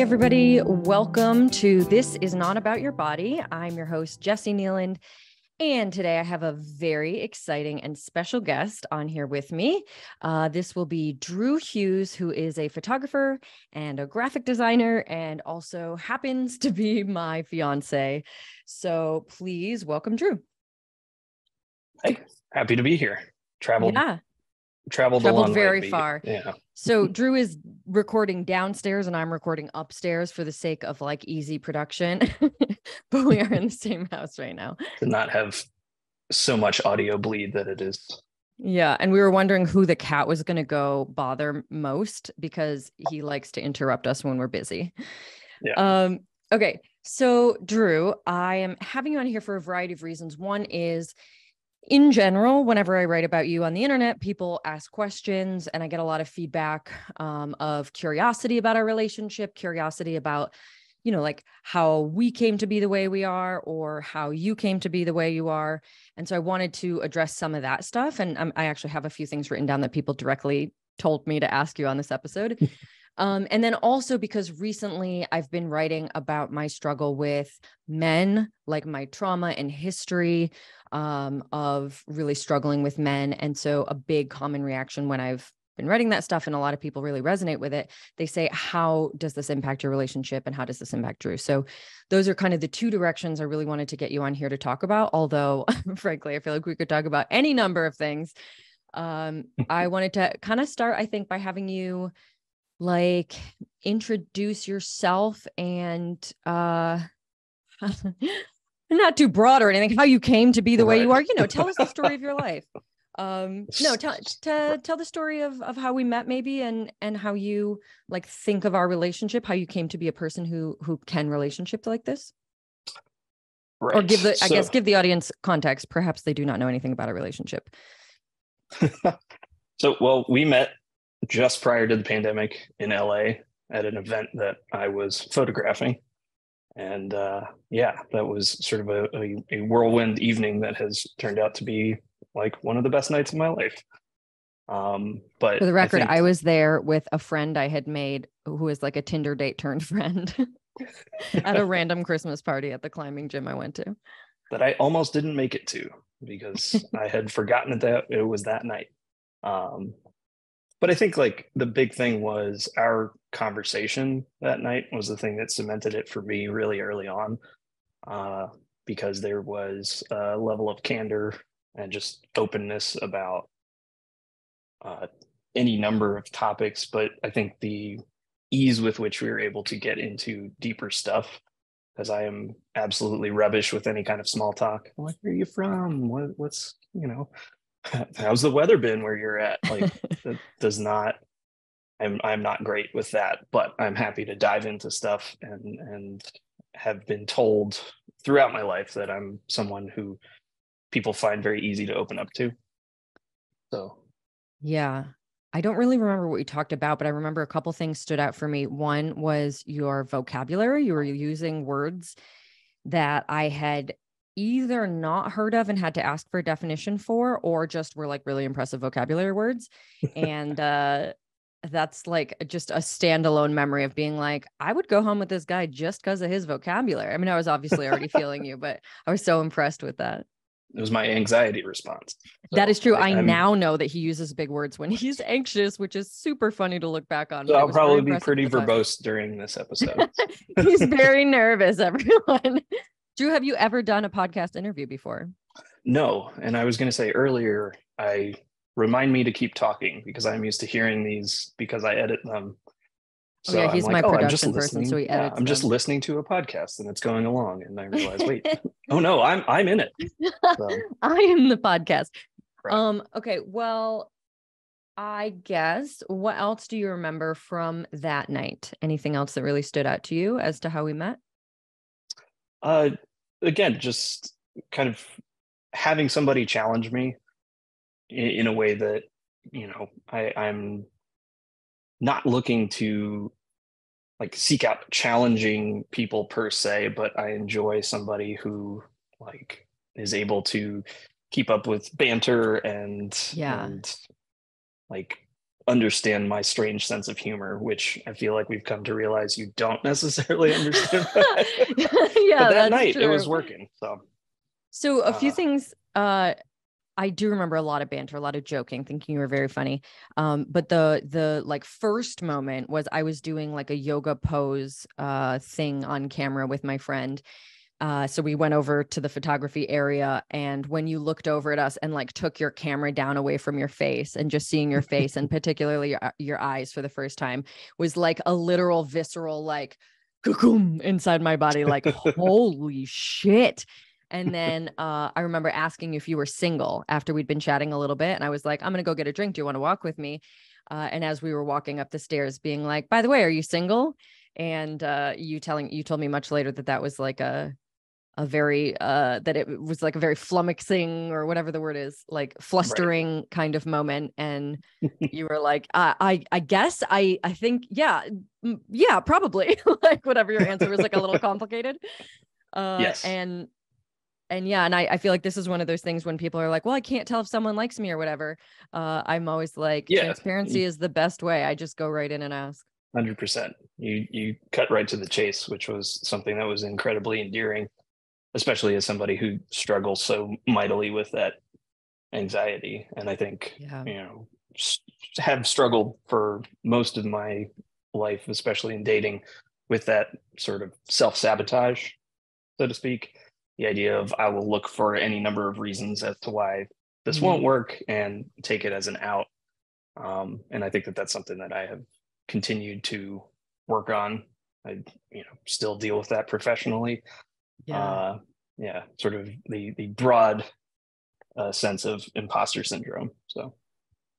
everybody. Welcome to This Is Not About Your Body. I'm your host, Jessie Nealand. And today I have a very exciting and special guest on here with me. This will be Drew Hughes, who is a photographer and a graphic designer and also happens to be my fiance. So please welcome Drew. Hey, happy to be here. Traveled Traveled a long very way far. Yeah. So Drew is recording downstairs and I'm recording upstairs for the sake of like easy production, but we are in the same house right now. To not have so much audio bleed that it is. Yeah. And we were wondering who the cat was going to go bother most because he likes to interrupt us when we're busy. Yeah. Okay. So Drew, I am having you on here for a variety of reasons. One is, in general, whenever I write about you on the internet, people ask questions and I get a lot of feedback of curiosity about our relationship, curiosity about, like how we came to be the way we are or how you came to be the way you are. And so I wanted to address some of that stuff. And I actually have a few things written down that people directly told me to ask you on this episode. And then also because recently I've been writing about my struggle with men, like my trauma and history of really struggling with men. And so a big common reaction when I've been writing that stuff, and a lot of people really resonate with it, they say, how does this impact your relationship? And how does this impact Drew? So those are kind of the two directions I really wanted to get you on here to talk about. Although, frankly, I feel like we could talk about any number of things. I wanted to kind of start, I think, by having you like introduce yourself and not too broad or anything, how you came to be the way you are, tell us the story of your life. Tell the story of how we met maybe and how you like think of our relationship, how you came to be a person who can relationship like this. Right. Or give the audience context. Perhaps they do not know anything about a relationship. Well, we met just prior to the pandemic in LA at an event that I was photographing. And that was sort of a whirlwind evening that has turned out to be like one of the best nights of my life. But for the record, I was there with a friend I had made who was like a Tinder date turned friend at a random Christmas party at the climbing gym I went to. That I almost didn't make it to because I had forgotten that it was that night. But I think like the big thing was our conversation that night was the thing that cemented it for me really early on, because there was a level of candor and just openness about any number of topics. But I think the ease with which we were able to get into deeper stuff, because I am absolutely rubbish with any kind of small talk. Like, where are you from? What's, how's the weather been where you're at? Like, that does not, I'm not great with that, but I'm happy to dive into stuff and have been told throughout my life that I'm someone who people find very easy to open up to. So, yeah, I don't really remember what we talked about, but I remember a couple things stood out for me. One was your vocabulary. You were using words that I had either not heard of and had to ask for a definition for, or just were like really impressive vocabulary words. And that's like just a standalone memory of being like, I would go home with this guy just because of his vocabulary. I mean, I was obviously already feeling you, but I was so impressed with that. It was my anxiety response. So that is true. I now know that he uses big words when he's anxious, which is super funny to look back on. So I'll probably be pretty verbose during this episode. He's very nervous, everyone. Drew, have you ever done a podcast interview before? No. And I was going to say earlier, remind me to keep talking because I'm used to hearing these because I edit them. So yeah, he's my production person, so he edits. I'm just listening to a podcast and it's going along, and I realize, wait, oh no, I'm in it. So. I am the podcast. Right. Okay. Well, I guess what else do you remember from that night? Anything else that really stood out to you as to how we met? Again, just kind of having somebody challenge me in a way that, I'm not looking to like seek out challenging people per se, but I enjoy somebody who like is able to keep up with banter and like understand my strange sense of humor, which I feel like we've come to realize you don't necessarily understand. But Yeah, that that's night it was true. working. So a few Uh, things, I do remember a lot of banter, a lot of joking, thinking you were very funny. But the like first moment was I was doing like a yoga pose thing on camera with my friend. So we went over to the photography area, and when you looked over at us and like took your camera down away from your face, and just seeing your face and particularly your eyes for the first time was like a literal visceral like inside my body, like holy shit. And then I remember asking you if you were single after we'd been chatting a little bit, and I was like, I'm gonna go get a drink. Do you want to walk with me? And as we were walking up the stairs, being like, by the way, are you single? And you told me much later that that was like a very that it was like a very flummoxing, or whatever the word is, like right. flustering kind of moment. And you were like, I guess I think, yeah, yeah, probably. Like whatever your answer was, like a little complicated. Yes. And yeah, and I feel like this is one of those things when people are like, well, I can't tell if someone likes me or whatever. I'm always like, Yeah. transparency is the best way. I just go right in and ask. 100%. You cut right to the chase, which was something that was incredibly endearing, especially as somebody who struggles so mightily with that anxiety. And I think, Yeah. have struggled for most of my life, especially in dating, with that sort of self-sabotage, so to speak. The idea of I will look for any number of reasons as to why this won't Mm, work and take it as an out. And I think that that's something that I have continued to work on. I, still deal with that professionally. yeah. Uh, yeah, sort of the broad sense of imposter syndrome. So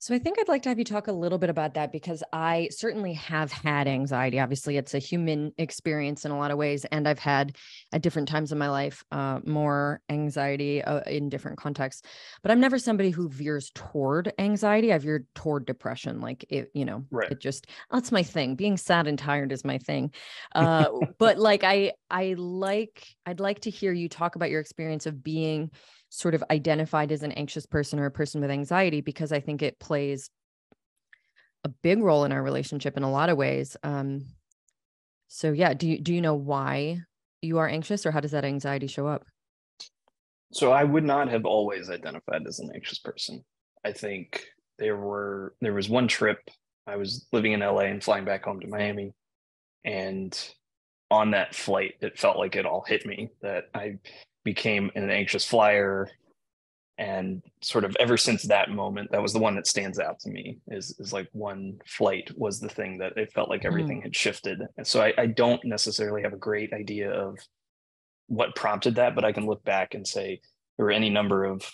So I think I'd like to have you talk a little bit about that, because I certainly have had anxiety. Obviously, it's a human experience in a lot of ways, and I've had at different times in my life more anxiety in different contexts. But I'm never somebody who veers toward anxiety. I veered toward depression. Like right. it just, that's my thing. Being sad and tired is my thing. But like I'd like to hear you talk about your experience of being sort of identified as an anxious person or a person with anxiety, because I think it plays a big role in our relationship in a lot of ways. So yeah, do you know why you are anxious, or how does that anxiety show up? So I would not have always identified as an anxious person. I think there was one trip. I was living in LA and flying back home to Miami, and on that flight, it felt like it all hit me that I became an anxious flyer. And sort of ever since that moment, that was the one that stands out to me, is like one flight was the thing that it felt like Mm, everything had shifted. And so I don't necessarily have a great idea of what prompted that, but I can look back and say there were any number of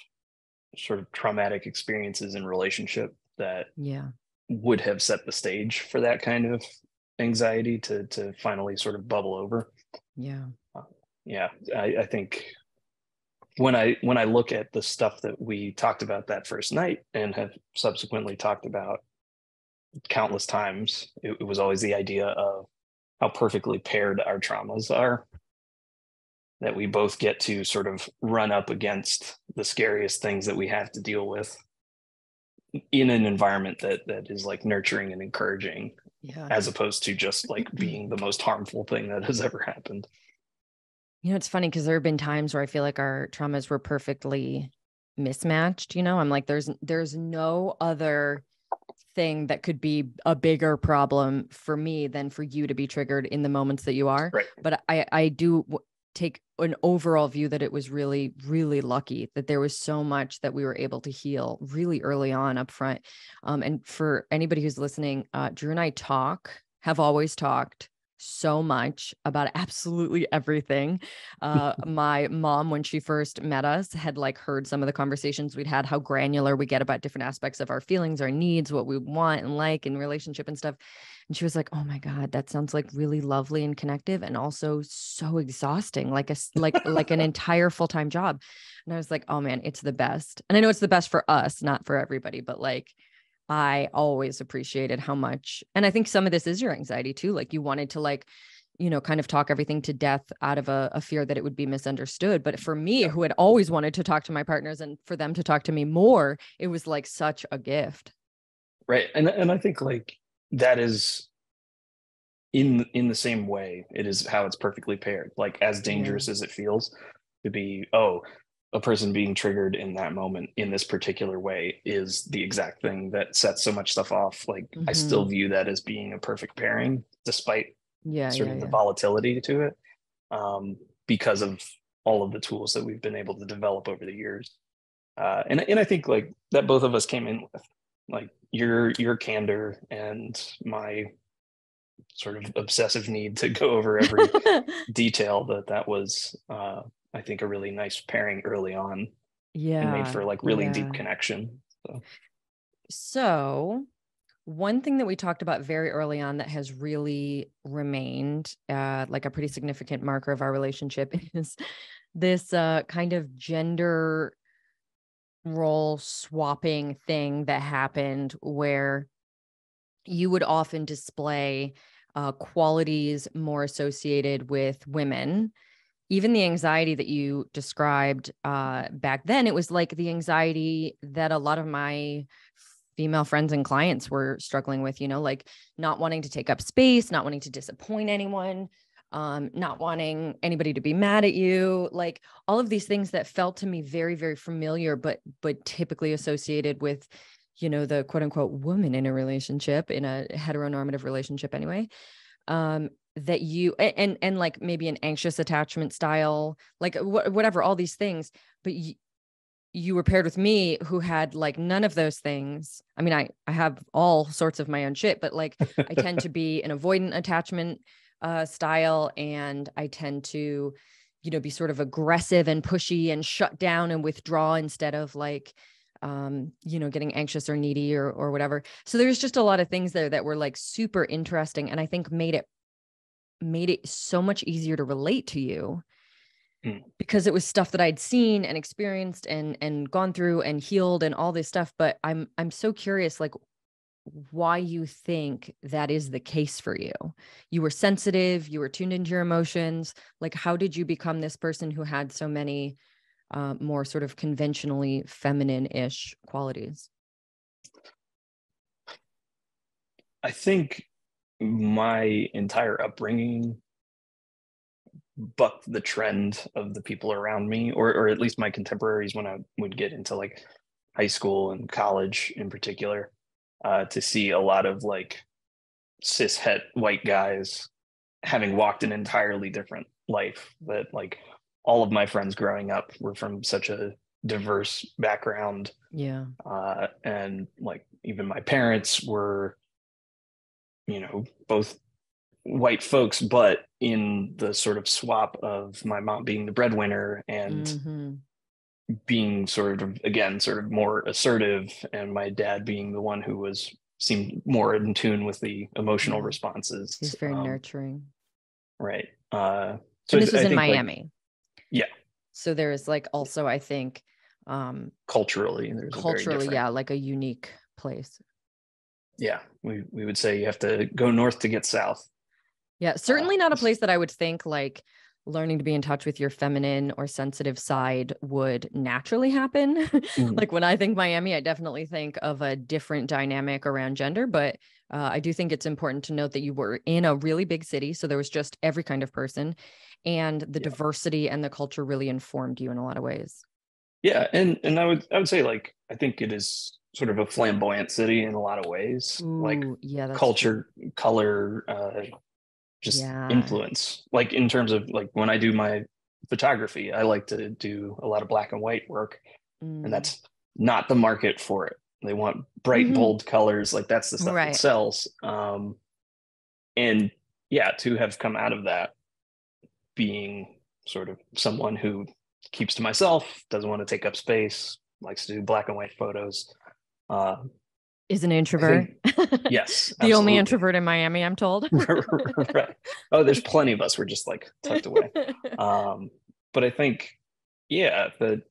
sort of traumatic experiences in relationship that yeah. would have set the stage for that kind of anxiety to finally sort of bubble over. Yeah. Uh, yeah, I think when I look at the stuff that we talked about that first night and have subsequently talked about countless times, it was always the idea of how perfectly paired our traumas are, that we both get to sort of run up against the scariest things that we have to deal with in an environment that is like nurturing and encouraging, Yeah. as opposed to just like being the most harmful thing that has ever happened. It's funny because there have been times where I feel like our traumas were perfectly mismatched. I'm like, there's no other thing that could be a bigger problem for me than for you to be triggered in the moments that you are. Right. But I do take an overall view that it was really, really lucky that there was so much that we were able to heal really early on up front. And for anybody who's listening, Drew and I have always talked so much about absolutely everything. My mom, when she first met us, had like heard some of the conversations we'd had, how granular we get about different aspects of our feelings, our needs, what we want and like in relationship and stuff. And she was like, "Oh my God, that sounds like really lovely and connective, and also so exhausting, like like an entire full-time job." And I was like, "Oh man, it's the best." And I know it's the best for us, not for everybody, but like I always appreciated how much, and I think some of this is your anxiety too. Like you wanted to like, kind of talk everything to death out of a fear that it would be misunderstood. But for me, Yeah. who had always wanted to talk to my partners and for them to talk to me more, it was like such a gift. Right. And I think like that is in the same way, it is how it's perfectly paired. Like as Yeah. dangerous as it feels to be, oh, a person being triggered in that moment in this particular way is the exact thing that sets so much stuff off. Like I still Hmm. view that as being a perfect pairing, despite Yeah, sort yeah, of the yeah. volatility to it, because of all of the tools that we've been able to develop over the years. And I think like that both of us came in with like your candor and my sort of obsessive need to go over every detail, that was I think a really nice pairing early on and made Yeah, for like really deep yeah. connection. So So, one thing that we talked about very early on that has really remained like a pretty significant marker of our relationship is this kind of gender role swapping thing that happened where you would often display qualities more associated with women. Even the anxiety that you described back then, it was like the anxiety that a lot of my female friends and clients were struggling with, like not wanting to take up space, not wanting to disappoint anyone, not wanting anybody to be mad at you, like all of these things that felt to me very, very familiar, but typically associated with, the quote unquote woman in a relationship, in a heteronormative relationship anyway. That you and like maybe an anxious attachment style, like whatever, all these things, but you were paired with me who had like none of those things. I mean, I have all sorts of my own shit, but like I tend to be an avoidant attachment style, and I tend to, be sort of aggressive and pushy and shut down and withdraw instead of like getting anxious or needy or whatever. So there's just a lot of things there that were like super interesting, and I think made it so much easier to relate to you mm. because it was stuff that I'd seen and experienced and gone through and healed and all this stuff. But I'm so curious, like, why you think that is the case for you. You were sensitive, you were tuned into your emotions. Like, how did you become this person who had so many more sort of conventionally feminine-ish qualities? I think my entire upbringing bucked the trend of the people around me, or at least my contemporaries when I would get into like high school and college in particular, to see a lot of like cis het white guys having walked an entirely different life. That like all of my friends growing up were from such a diverse background, Yeah. and like even my parents were, both white folks, but in the sort of swap of my mom being the breadwinner and Mm-hmm. being sort of again sort of more assertive, and my dad being the one who was seemed more in tune with the emotional Yeah. responses. He's very nurturing. Right. So And this was I in think like, Miami. yeah, So there is like also, I think, culturally there's a very culturally, different. yeah, like a unique place. Yeah, we would say you have to go north to get south. Yeah, uh certainly not a place that I would think like learning to be in touch with your feminine or sensitive side would naturally happen. mm, Like when I think Miami, I definitely think of a different dynamic around gender, but I do think it's important to note that you were in a really big city, so there was just every kind of person, and the yeah, diversity and the culture really informed you in a lot of ways. yeah, and I would say like I think it is sort of a flamboyant city in a lot of ways, like Ooh, yeah, that's true. culture, color, just Yeah. influence. Like in terms of like when I do my photography, I like to do a lot of black and white work, and Mm. that's not the market for it. They want bright, Hmm. bold colors. Like that's the stuff that Right. sells. And yeah, to have come out of that being sort of someone who keeps to myself, doesn't want to take up space, likes to do black and white photos. Uh, Is an I introvert. think yes, The only absolutely. introvert in Miami, I'm told. Right. Oh, there's plenty of us. We're just like tucked away. Um, but I think, yeah, that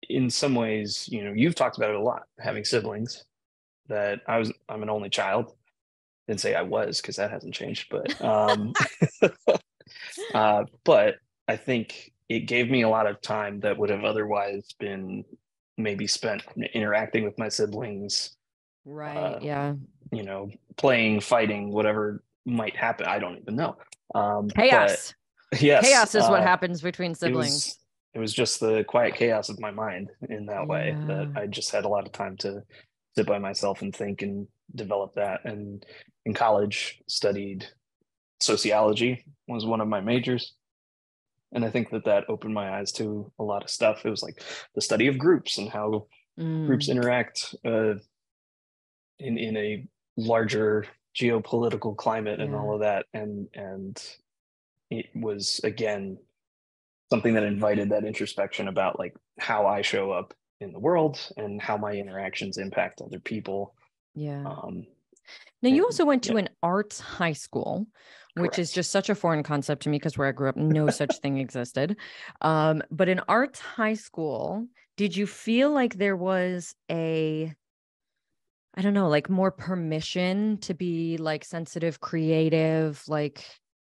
in some ways, you've talked about it a lot, having siblings. That I'm an only child. Didn't say I was because that hasn't changed, but I think it gave me a lot of time that would have otherwise been maybe spent interacting with my siblings, Right. Yeah. you know, playing, fighting, whatever might happen. I don't even know. But Chaos. yes, Chaos is what happens between it siblings. was just the quiet chaos of my mind in that way that Yeah. I just had a lot of time to sit by myself and think and develop that. And in college, studied sociology was one of my majors. And I think that that opened my eyes to a lot of stuff. It was like the study of groups and how groups Mm, interact in a larger geopolitical climate and yeah. all of that. And it was again something that invited that introspection about like how I show up in the world and how my interactions impact other people. Yeah. Um, Now, you and also went yeah, to an arts high school, which is correct. just such a foreign concept to me because where I grew up, no such thing existed. But in arts high school, did you feel like there was I don't know, like more permission to be like sensitive, creative, like,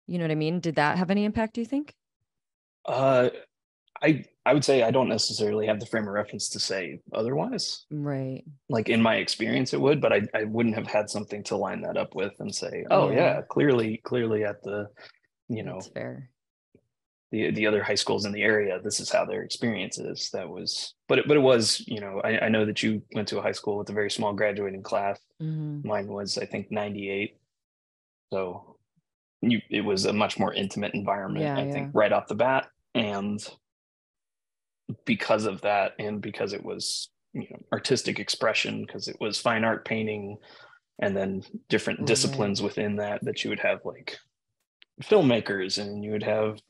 you know what I mean? Did that have any impact, do you think? Uh, I would say I don't necessarily have the frame of reference to say otherwise. Right. Like in my experience, it would, but I wouldn't have had something to line that up with and say, oh Yeah, yeah, clearly at the you that's know fair. the other high schools in the area, this is how their experience is. That was, but it was, I know that you went to a high school with a very small graduating class. Hmm. Mine was, I think, 98. So it was a much more intimate environment, Yeah, I think, yeah. right off the bat. And because of that, and because it was, artistic expression, because it was fine art painting, and then different Right. disciplines within that you would have like filmmakers and you would have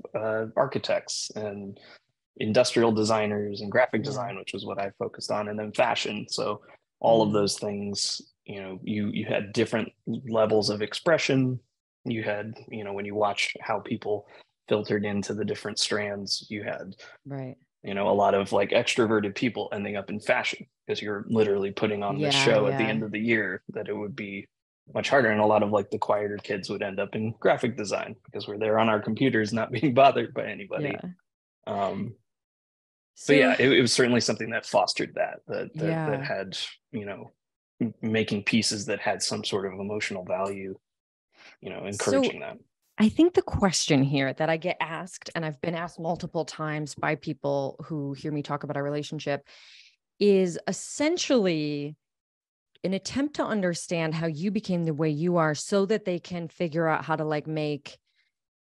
architects and industrial designers and graphic Yeah. design, which was what I focused on, and then fashion. So all of Mm, those things, you had different levels of expression. You had, when you watch how people filtered into the different strands, you had, right. a lot of like extroverted people ending up in fashion because you're literally putting on this Yeah, show at the yeah. end of the year that it would be much harder. And a lot of like the quieter kids would end up in graphic design because we're there on our computers, not being bothered by anybody. Yeah. Um, but So, yeah, it was certainly something that fostered that yeah. had, making pieces that had some sort of emotional value, So encouraging that. I think the question here that I get asked, and I've been asked multiple times by people who hear me talk about our relationship, is essentially an attempt to understand how you became the way you are so that they can figure out how to like make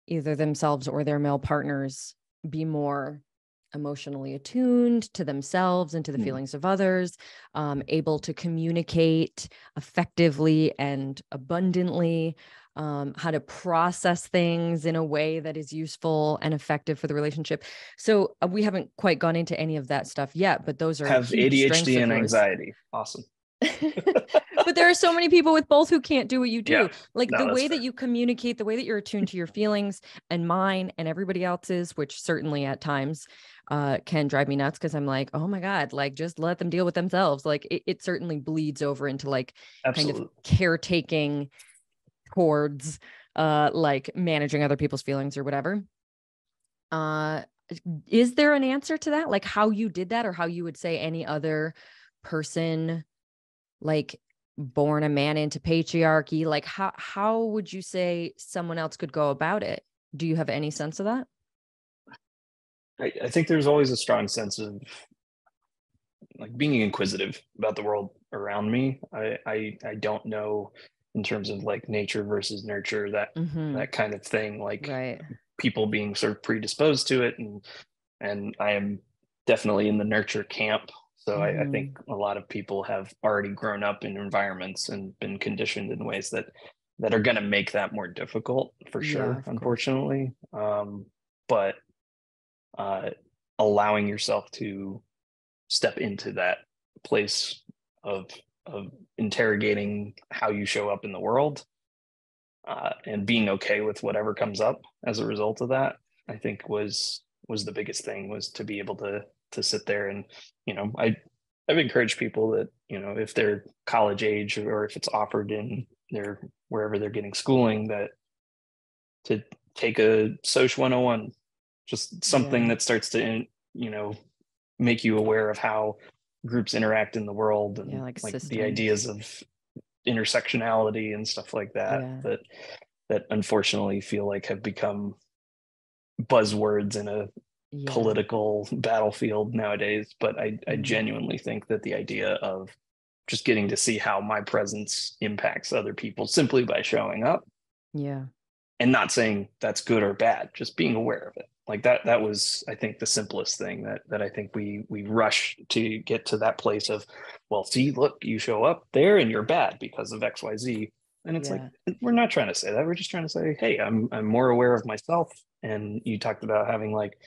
either themselves or their male partners be more emotionally attuned to themselves and to the Hmm. feelings of others, able to communicate effectively and abundantly, how to process things in a way that is useful and effective for the relationship. So we haven't quite gone into any of that stuff yet, but those are Have huge strengths ADHD of and yours. anxiety. Awesome. But there are so many people with both who can't do what you Yeah, do. Like the no, that's way that fair. you communicate, the way that you're attuned to your feelings and mine and everybody else's, which certainly at times can drive me nuts because I'm like, oh my God, like just let them deal with themselves. Like it certainly bleeds over into like kind of Absolutely. caretaking towards like managing other people's feelings or whatever. Uh is there an answer to that? Like how you did that or how you would say any other person like born a man into patriarchy, like how would you say someone else could go about it? Do you have any sense of that? I think there's always a strong sense of like being inquisitive about the world around me. I don't know in terms of like nature versus nurture, Mm-hmm. that kind of thing, like Right. people being sort of predisposed to it, and I am definitely in the nurture camp. So I think Mm-hmm. a lot of people have already grown up in environments and been conditioned in ways that are going to make that more difficult for Yeah, sure, of course. unfortunately. But uh, allowing yourself to step into that place of of interrogating how you show up in the world, and being okay with whatever comes up as a result of that, I think was the biggest thing, was to be able to sit there and, I've encouraged people that, if they're college age or if it's offered in their wherever they're getting schooling, that to take a Soc 101, just something Yeah. that starts to, make you aware of how groups interact in the world, and like like systems. the ideas of intersectionality and stuff like that, Yeah. that unfortunately feel like have become buzzwords in a Yeah. political battlefield nowadays. But I genuinely think that the idea of just getting to see how my presence impacts other people simply by showing up, Yeah. and not saying that's good or bad, just being aware of it. Like that was, I think, the simplest thing that I think we rush to get to that place of, well, see, look, you show up there and you're bad because of XYZ. And it's like, Yeah. we're not trying to say that. We're just trying to say, hey, I'm more aware of myself. And you talked about having like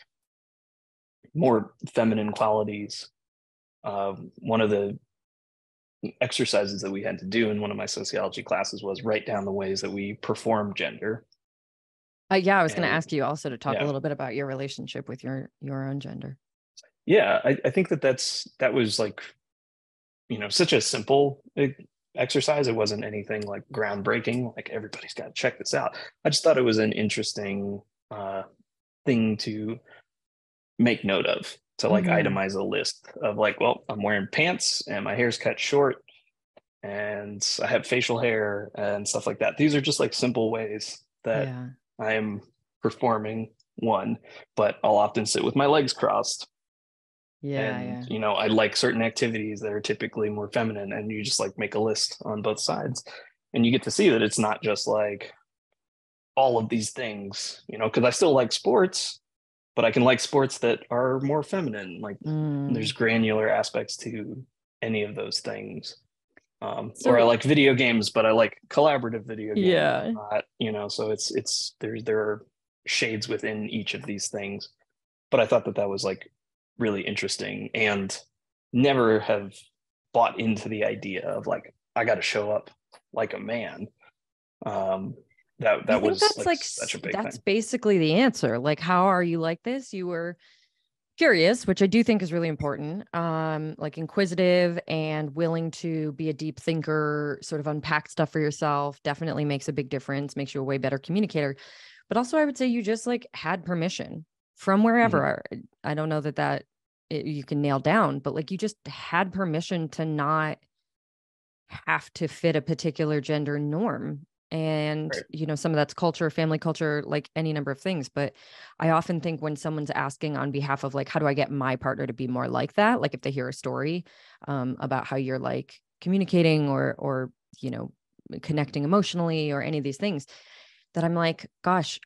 more feminine qualities. One of the exercises that we had to do in one of my sociology classes was write down the ways that we perform gender. Yeah, I was going to And ask you also to talk a yeah, little bit about your relationship with your own gender. yeah, I think that was like, such a simple exercise. It wasn't anything like groundbreaking, like everybody's got to check this out. I just thought it was an interesting thing to make note of, to like Mm-hmm. itemize a list of like, well, I'm wearing pants and my hair's cut short and I have facial hair and stuff like that. These are just like simple ways that Yeah. I am performing one, but I'll often sit with my legs crossed. Yeah. And, Yeah. I like certain activities that are typically more feminine, and you just like make a list on both sides. And you get to see that it's not just like all of these things, because I still like sports, but I can like sports that are more feminine. Like there's Mm. granular aspects to any of those things. Or I So like video games, but I like collaborative video games, yeah. not, so there are shades within each of these things. But I thought that was like really interesting, and never have bought into the idea of like, I got to show up like a man. Um, I that think was that's like like such a big that's thing. basically the answer. Like, how are you like this? You were curious, which I do think is really important. Like inquisitive and willing to be a deep thinker, sort of unpack stuff for yourself, definitely makes a big difference, makes you a way better communicator. But also I would say you just like had permission from Mm-hmm. wherever. I don't know you can nail down, but like you just had permission to not have to fit a particular gender norm. And, Right. some of that's culture, family culture, like any number of things. But I often think when someone's asking on behalf of like, how do I get my partner to be more like that? Like if they hear a story about how you're like communicating or, connecting emotionally or any of these things, that I'm like, gosh,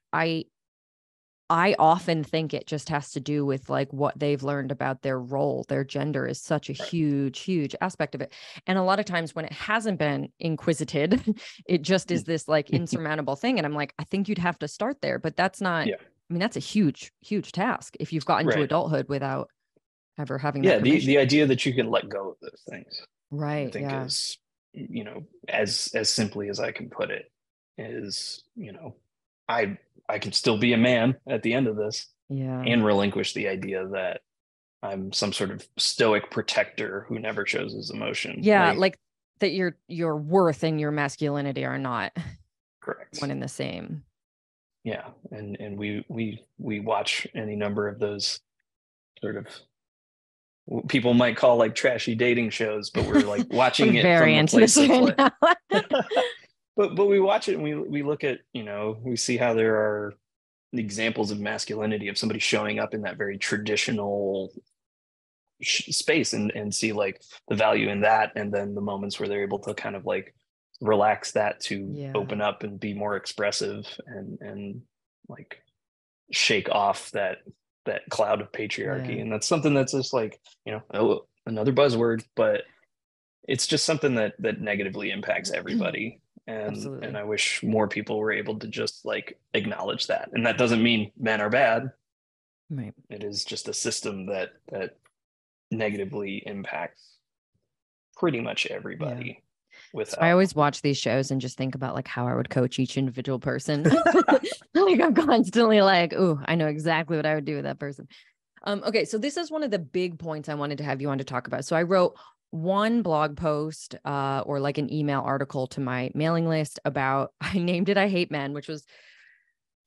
I often think it just has to do with like what they've learned about their role. Their gender is such a Right. huge, huge aspect of it. And a lot of times when it hasn't been inquisited, it just is this like insurmountable thing. And I'm like, I think you'd have to start there, but that's not, Yeah. I mean, that's a huge, huge task if you've gotten to Right. adulthood without ever having that Yeah. The permission. idea that you can let go of those things, I Right. think, Yeah. is, as simply as I can put it, is, I I can still be a man at the end of this, Yeah. and relinquish the idea that I'm some sort of stoic protector who never shows his emotion. Yeah. Like, Like that your worth and your masculinity are not one correct. and the same. Yeah. And we watch any number of those sort of, people might call like trashy dating shows, but we're like We're watching it from very a into this place of right like, now. but we watch it and we look at, we see how there are examples of masculinity, of somebody showing up in that very traditional space, and see like the value in that, and then the moments where they're able to kind of like relax that to Yeah. open up and be more expressive, and like shake off that cloud of patriarchy. Yeah. And that's something that's just like, another buzzword, but it's just something that negatively impacts everybody. And Absolutely. I wish more people were able to just like acknowledge that. And that doesn't mean men are bad. Right. It is just a system that negatively impacts pretty much Yeah. everybody So I without. always watch these shows and just think about like how I would coach each individual person. Like I'm constantly like, oh, I know exactly what I would do with that person. Okay, so this is one of the big points I wanted to have you on to talk about. So I wrote one blog post or like an email article to my mailing list about, I named it I Hate Men, which was,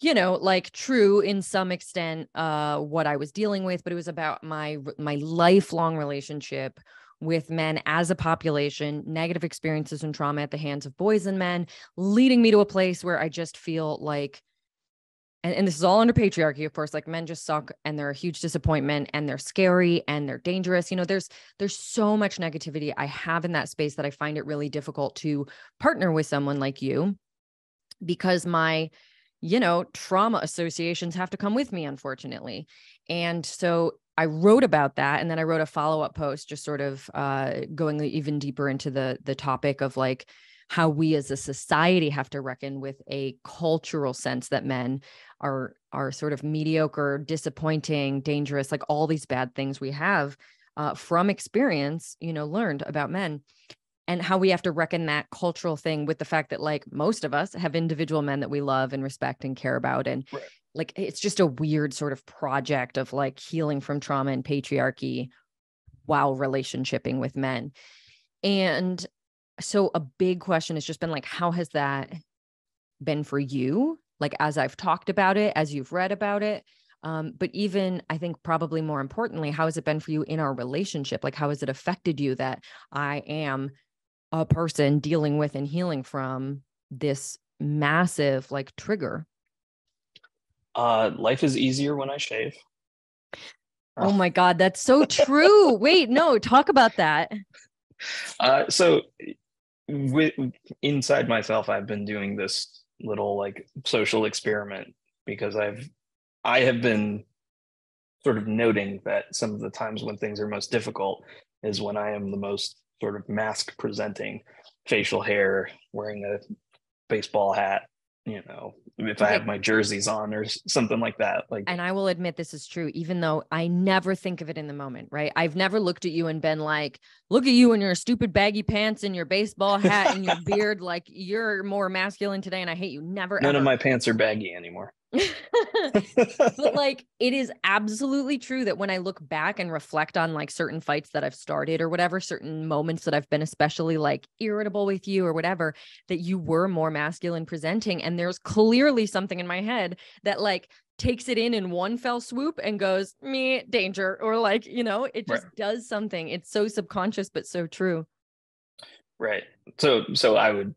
like true in some extent what I was dealing with, but it was about my lifelong relationship with men as a population, negative experiences and trauma at the hands of boys and men, leading me to a place where I just feel like, and this is all under patriarchy, of course, like men just suck and they're a huge disappointment and they're scary and they're dangerous. You know, there's so much negativity I have in that space that I find it really difficult to partner with someone like you, because my, trauma associations have to come with me, unfortunately. And so I wrote about that. And then I wrote a follow-up post, just sort of going even deeper into the topic of like how we as a society have to reckon with a cultural sense that men are sort of mediocre, disappointing, dangerous, like all these bad things we have from experience, learned about men. And how we have to reckon that cultural thing with the fact that like most of us have individual men that we love and respect and care about. And Right. like, it's just a weird sort of project of like healing from trauma and patriarchy while relationshiping with men. And so a big question has just been like, how has that been for you? Like, as I've talked about it, as you've read about it, but even I think probably more importantly, how has it been for you in our relationship? Like, how has it affected you that I am a person dealing with and healing from this massive like trigger? Life is easier when I shave. Oh my God, that's so true. Wait, no, talk about that. So with inside myself, I've been doing this little like social experiment because I have been sort of noting that some of the times when things are most difficult is when I am the most sort of mask presenting, facial hair, wearing a baseball hat, if I have my jerseys on or something like that. Like, and I will admit this is true, even though I never think of it in the moment, right? I've never looked at you and been like, look at you in your stupid baggy pants and your baseball hat and your beard. Like, you're more masculine today and I hate you. Never, none ever. of my pants are baggy anymore. But like, it is absolutely true that when I look back and reflect on like certain fights that I've started or whatever, certain moments that I've been especially like irritable with you or whatever, that you were more masculine presenting. And there's clearly something in my head that like takes it in one fell swoop and goes, me, danger. Or like, it just does something. It's so subconscious, but so true. Right. So I would,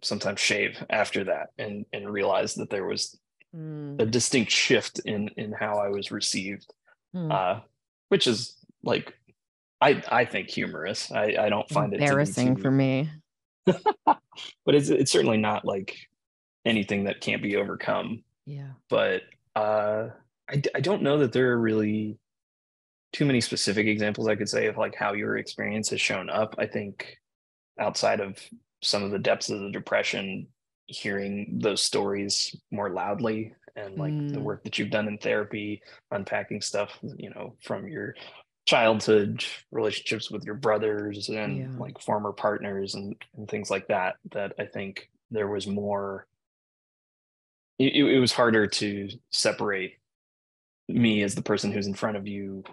sometimes shave after that and realize that there was a distinct shift in how I was received, which is like, I think humorous. I don't find it to be embarrassing for me, but it's certainly not like anything that can't be overcome. Yeah. But I don't know that there are really too many specific examples I could say of like how your experience has shown up. I think outside of some of the depths of the depression, hearing those stories more loudly and like the work that you've done in therapy, unpacking stuff, from your childhood relationships with your brothers and like former partners and things like that, that I think there was more, it was harder to separate me as the person who's in front of you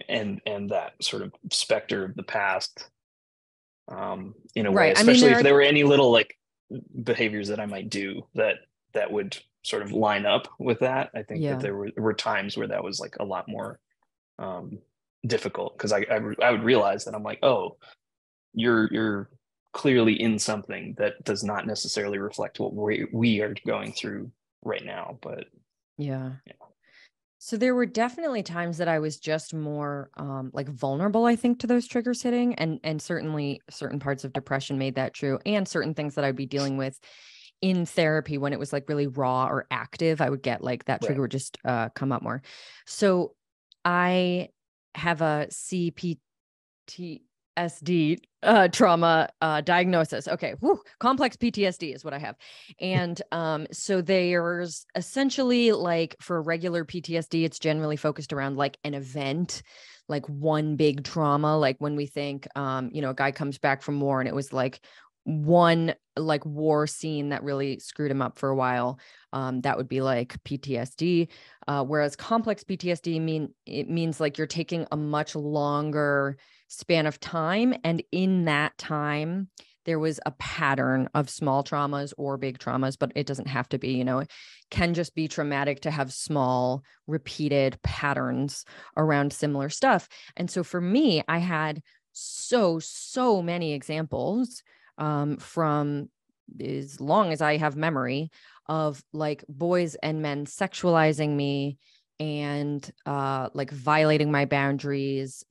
and that sort of specter of the past, in a way, especially if there were any little like behaviors that I might do that would sort of line up with that. I think that there were times where that was like a lot more difficult, because I would realize that I'm like, oh, you're clearly in something that does not necessarily reflect what we are going through right now. But yeah. So there were definitely times that I was just more like vulnerable, I think, to those triggers hitting, and certainly certain parts of depression made that true, and certain things that I'd be dealing with in therapy when it was like really raw or active, I would get like that trigger would just come up more. So I have a CPTSD trauma diagnosis. Okay. Whew, complex PTSD is what I have. And so there's essentially like for regular PTSD, it's generally focused around like an event, like one big trauma. Like when we think, a guy comes back from war and it was like one like war scene that really screwed him up for a while. That would be like PTSD. Whereas complex PTSD means like you're taking a much longer span of time. And in that time, there was a pattern of small traumas or big traumas, but it doesn't have to be, it can just be traumatic to have small repeated patterns around similar stuff. And so for me, I had so many examples from as long as I have memory of like boys and men sexualizing me and like violating my boundaries,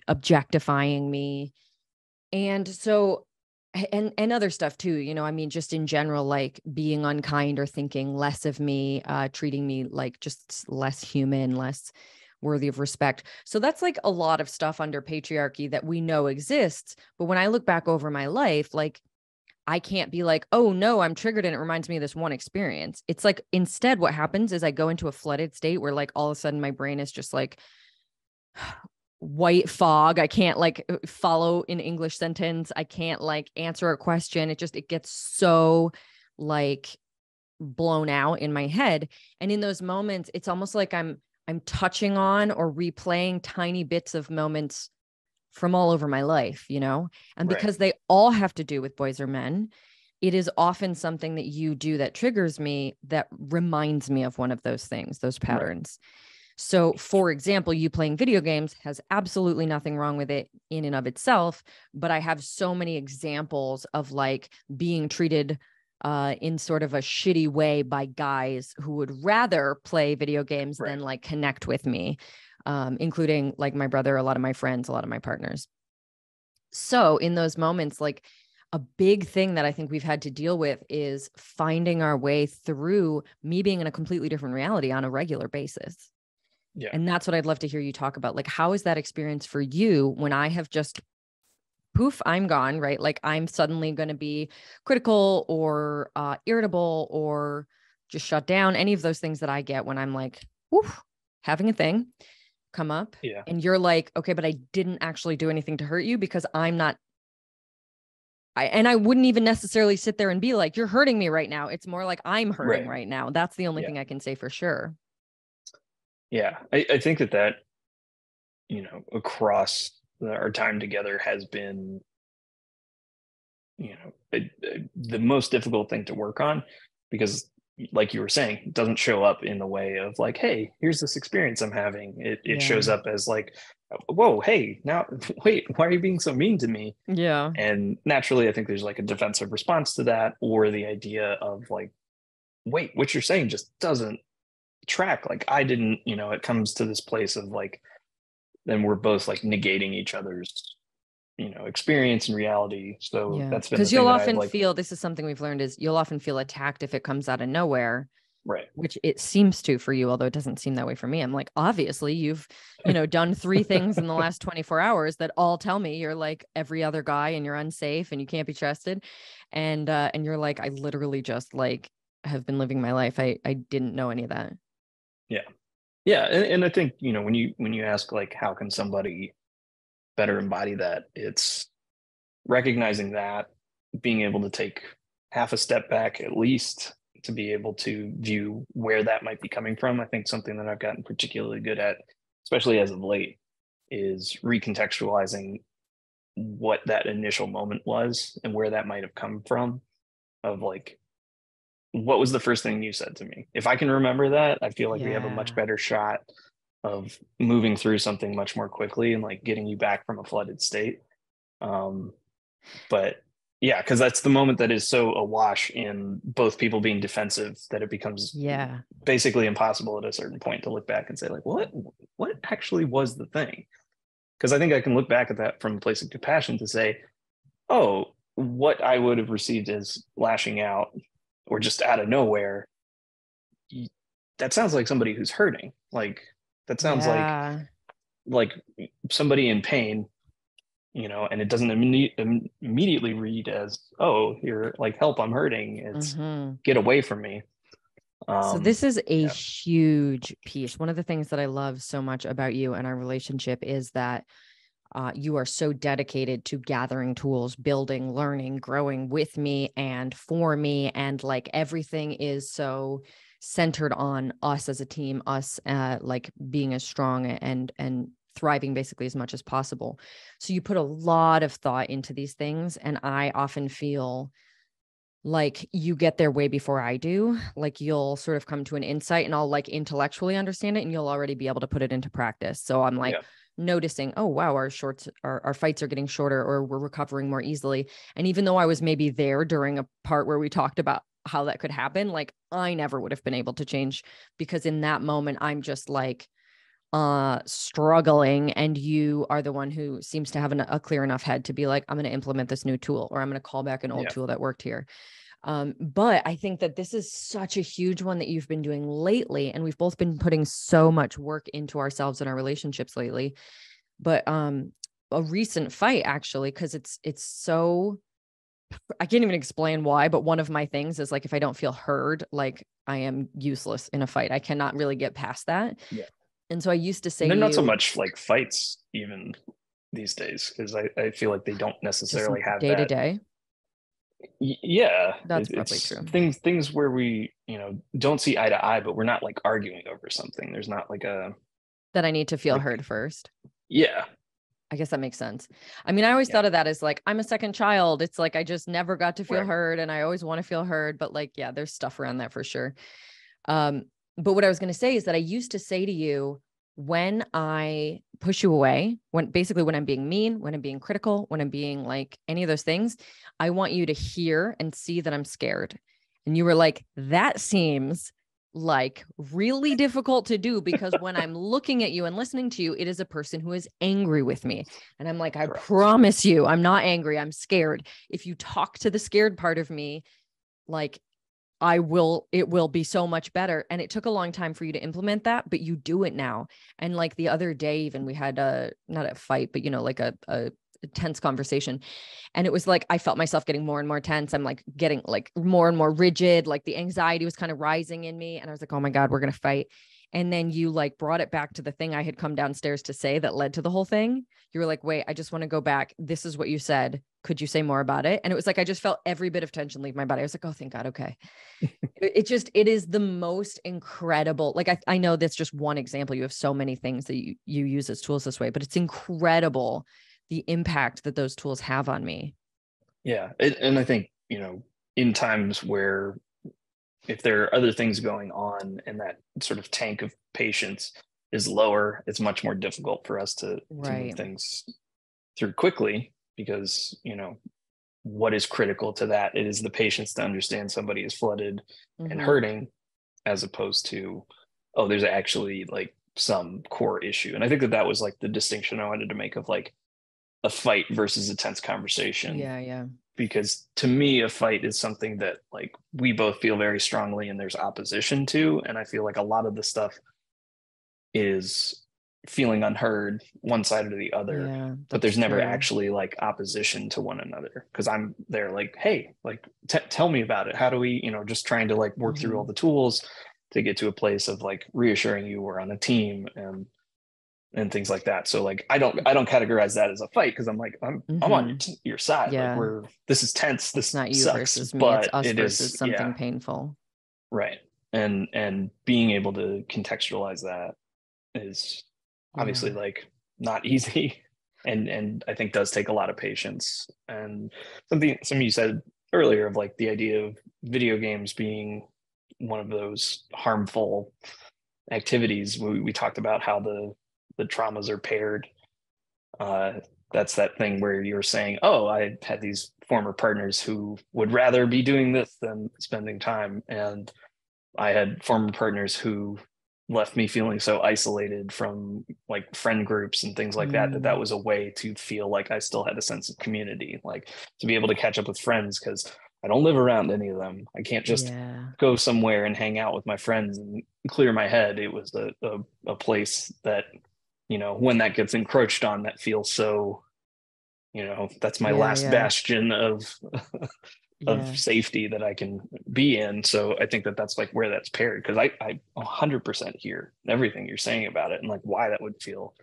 objectifying me. And so, and other stuff too, I mean, just in general, like being unkind or thinking less of me, treating me like just less human, less worthy of respect. So that's like a lot of stuff under patriarchy that we know exists. But when I look back over my life, like I can't be like, oh no, I'm triggered and it reminds me of this one experience. It's like, instead what happens is I go into a flooded state where like all of a sudden my brain is just like white fog. I can't like follow an English sentence. I can't like answer a question. It gets so like blown out in my head. And in those moments, it's almost like I'm touching on or replaying tiny bits of moments from all over my life, and Right. because they all have to do with boys or men, it is often something that you do that triggers me, that reminds me of one of those things, those patterns. Right. So for example, you playing video games has absolutely nothing wrong with it in and of itself, but I have so many examples of like being treated in sort of a shitty way by guys who would rather play video games Right. than like connect with me. Including like my brother, a lot of my friends, a lot of my partners. So in those moments, like a big thing that I think we've had to deal with is finding our way through me being in a completely different reality on a regular basis. Yeah. And that's what I'd love to hear you talk about. Like, how is that experience for you when I have just poof, I'm gone, right? Like I'm suddenly going to be critical or irritable or just shut down, any of those things that I get when I'm like, woof, having a thing come up. Yeah. And you're like, okay, but I didn't actually do anything to hurt you because I'm not. I wouldn't even necessarily sit there and be like, you're hurting me right now. It's more like I'm hurting right now. That's the only thing I can say for sure. Yeah. I think that, across our time together has been, the most difficult thing to work on, because like you were saying, it doesn't show up in the way of like, hey, here's this experience I'm having. It shows up as like, whoa, hey, now wait, why are you being so mean to me? Yeah. And naturally, I think there's like a defensive response to that, or the idea of like, wait, what you're saying just doesn't track. Like I didn't, it comes to this place of like, then we're both like negating each other's experience and reality. So yeah, that's been the because thing you'll that I've often like, feel, this is something we've learned, is you'll often feel attacked if it comes out of nowhere, right, which it seems to for you, although it doesn't seem that way for me. I'm like, obviously you've done 3 things in the last 24 hours that all tell me you're like every other guy and you're unsafe and you can't be trusted, and you're like, I literally just like have been living my life. I didn't know any of that. Yeah, and I think when you ask like how can somebody better embody that, it's recognizing that, being able to take half a step back at least to be able to view where that might be coming from. I think something that I've gotten particularly good at, especially as of late, is recontextualizing what that initial moment was and where that might have come from, of like, what was the first thing you said to me? If I can remember that, I feel like we have a much better shot of moving through something much more quickly and like getting you back from a flooded state. But yeah, because that's the moment that is so awash in both people being defensive that it becomes basically impossible at a certain point to look back and say like, what actually was the thing? Because I think I can look back at that from a place of compassion to say, oh, what I would have received as lashing out or just out of nowhere, that sounds like somebody who's hurting. Like that sounds like somebody in pain, and it doesn't immediately read as, oh, you're like, help, I'm hurting. It's get away from me. So this is a huge piece. One of the things that I love so much about you and our relationship is that you are so dedicated to gathering tools, building, learning, growing with me and for me. And like everything is so centered on us as a team, us like being as strong and thriving basically as much as possible. So you put a lot of thought into these things. And I often feel like you get there way before I do. Like you'll sort of come to an insight and I'll like intellectually understand it and you'll already be able to put it into practice. So I'm like noticing, oh, wow, our fights are getting shorter or we're recovering more easily. And even though I was maybe there during a part where we talked about how that could happen, like I never would have been able to change, because in that moment, I'm just like struggling, and you are the one who seems to have a clear enough head to be like, I'm going to implement this new tool, or I'm going to call back an old tool that worked here. But I think that this is such a huge one that you've been doing lately. And we've both been putting so much work into ourselves and our relationships lately. But a recent fight, actually, because it's so, I can't even explain why, but one of my things is like, if I don't feel heard, like I am useless in a fight. I cannot really get past that. Yeah. And so I used to say, they're not so much like fights even these days, because I feel like they don't necessarily have day to day. Yeah, that's probably true. Things where we, don't see eye to eye, but we're not like arguing over something. There's not like that I need to feel heard first. Yeah. I guess that makes sense. I mean, I always thought of that as like, I'm a second child. It's like, I just never got to feel heard, and I always want to feel heard, but like, yeah, there's stuff around that for sure. But what I was going to say is that I used to say to you, when I push you away, when I'm being mean, when I'm being critical, when I'm being like any of those things, I want you to hear and see that I'm scared. And you were like, that seems like really difficult to do, because when I'm looking at you and listening to you, it is a person who is angry with me. And I'm like, I promise you, I'm not angry. I'm scared. If you talk to the scared part of me, like it will be so much better. And it took a long time for you to implement that, but you do it now. And like the other day, even we had not a fight, but like a tense conversation. And it was like, I felt myself getting more and more tense. I'm like getting like more and more rigid. Like the anxiety was kind of rising in me. And I was like, oh my God, we're going to fight. And then you like brought it back to the thing I had come downstairs to say that led to the whole thing. You were like, wait, I just want to go back. This is what you said. Could you say more about it? And it was like, I just felt every bit of tension leave my body. I was like, oh, thank God. Okay. It is the most incredible. Like, I know that's just one example. You have so many things that you use as tools this way, but it's incredible the impact that those tools have on me. Yeah. And I think, in times where if there are other things going on and that sort of tank of patience is lower, it's much more difficult for us to move things through quickly, because, what is critical to that? It is the patience to understand somebody is flooded and hurting, as opposed to, oh, there's actually like some core issue. And I think that was like the distinction I wanted to make of like a fight versus a tense conversation. Yeah. Because to me, a fight is something that like we both feel very strongly and there's opposition to. And I feel like a lot of the stuff is feeling unheard, one side or the other, but there's never actually like opposition to one another, because I'm there like, hey, like tell me about it. How do we, just trying to like work through all the tools to get to a place of like reassuring you we're on a team and things like that. So like I don't categorize that as a fight, because I'm like I'm on your side. Yeah. Like this is tense. This it's not you sucks, versus me. but it's us it versus is something painful. Right. And being able to contextualize that is obviously like not easy, and I think does take a lot of patience. And something you said earlier of like the idea of video games being one of those harmful activities. We talked about how the traumas are paired. That's that thing where you're saying, oh, I had these former partners who would rather be doing this than spending time, and I had former partners who left me feeling so isolated from like friend groups and things like that was a way to feel like I still had a sense of community, like to be able to catch up with friends, because I don't live around any of them. I can't just go somewhere and hang out with my friends and clear my head. It was a place that, when that gets encroached on, that feels so, that's my last bastion of safety that I can be in. So I think that's like where that's paired, because I 100% hear everything you're saying about it and like why that would feel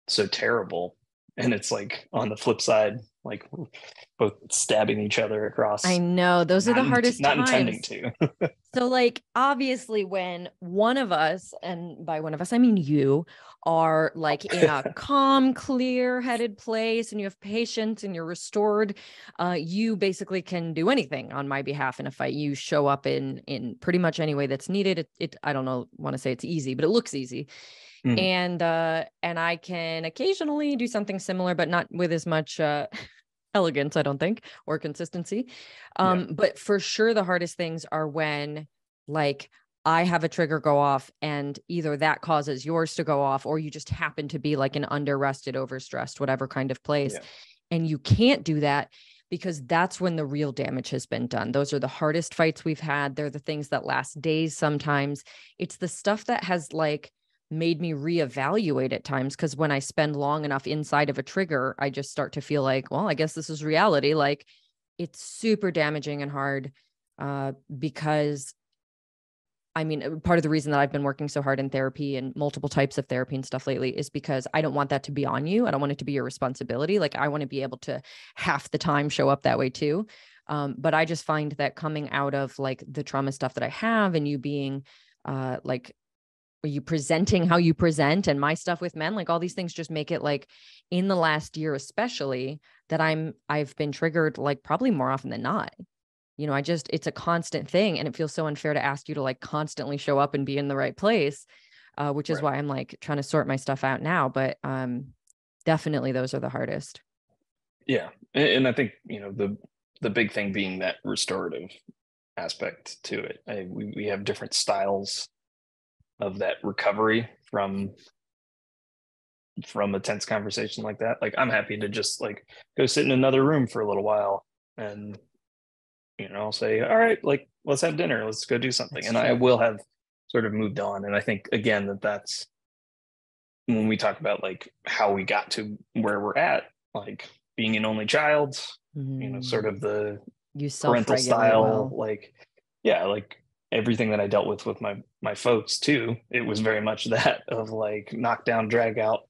so terrible. and it's like on the flip side, like we're both stabbing each other I across, know those are the hardest not intending times. to. So, like, obviously, when one of us, and by one of us, I mean you, are like in a calm, clear headed place and you have patience and you're restored, you basically can do anything on my behalf in a fight. You show up in pretty much any way that's needed. I don't know, want to say it's easy, but it looks easy. Mhm. And I can occasionally do something similar, but not with as much elegance, I don't think, or consistency. Yeah. But for sure, the hardest things are when, like, I have a trigger go off and either that causes yours to go off, or you just happen to be like an under rested, overstressed, whatever kind of place. Yeah. And you can't do that because that's when the real damage has been done. Those are the hardest fights we've had. They're the things that last days sometimes. It's the stuff that has like made me reevaluate at times, because when I spend long enough inside of a trigger, I just start to feel like, well, I guess this is reality. Like, it's super damaging and hard, because I mean, part of the reason that I've been working so hard in therapy and multiple types of therapy and stuff lately is because I don't want that to be on you. I don't want it to be your responsibility. Like, I want to be able to half the time show up that way too. But I just find that coming out of like the trauma stuff that I have, and you being like, are you presenting how you present, and my stuff with men, like all these things just make it like, in the last year especially, that I've been triggered like probably more often than not. It's a constant thing, and it feels so unfair to ask you to like constantly show up and be in the right place, which is Right. why I'm like trying to sort my stuff out now. But definitely those are the hardest. Yeah. And I think, the big thing being that restorative aspect to it. We have different styles of that recovery from a tense conversation like that. Like, I'm happy to just like go sit in another room for a little while, and I'll say, all right, like, let's have dinner, let's go do something, That's and I true. will have sort of moved on. And I think again that's when we talk about like how we got to where we're at, like being an only child, sort Mm. of the You parental self-regulate style, well. like, yeah, like everything that I dealt with my folks too, it was very much that of like knockdown, drag out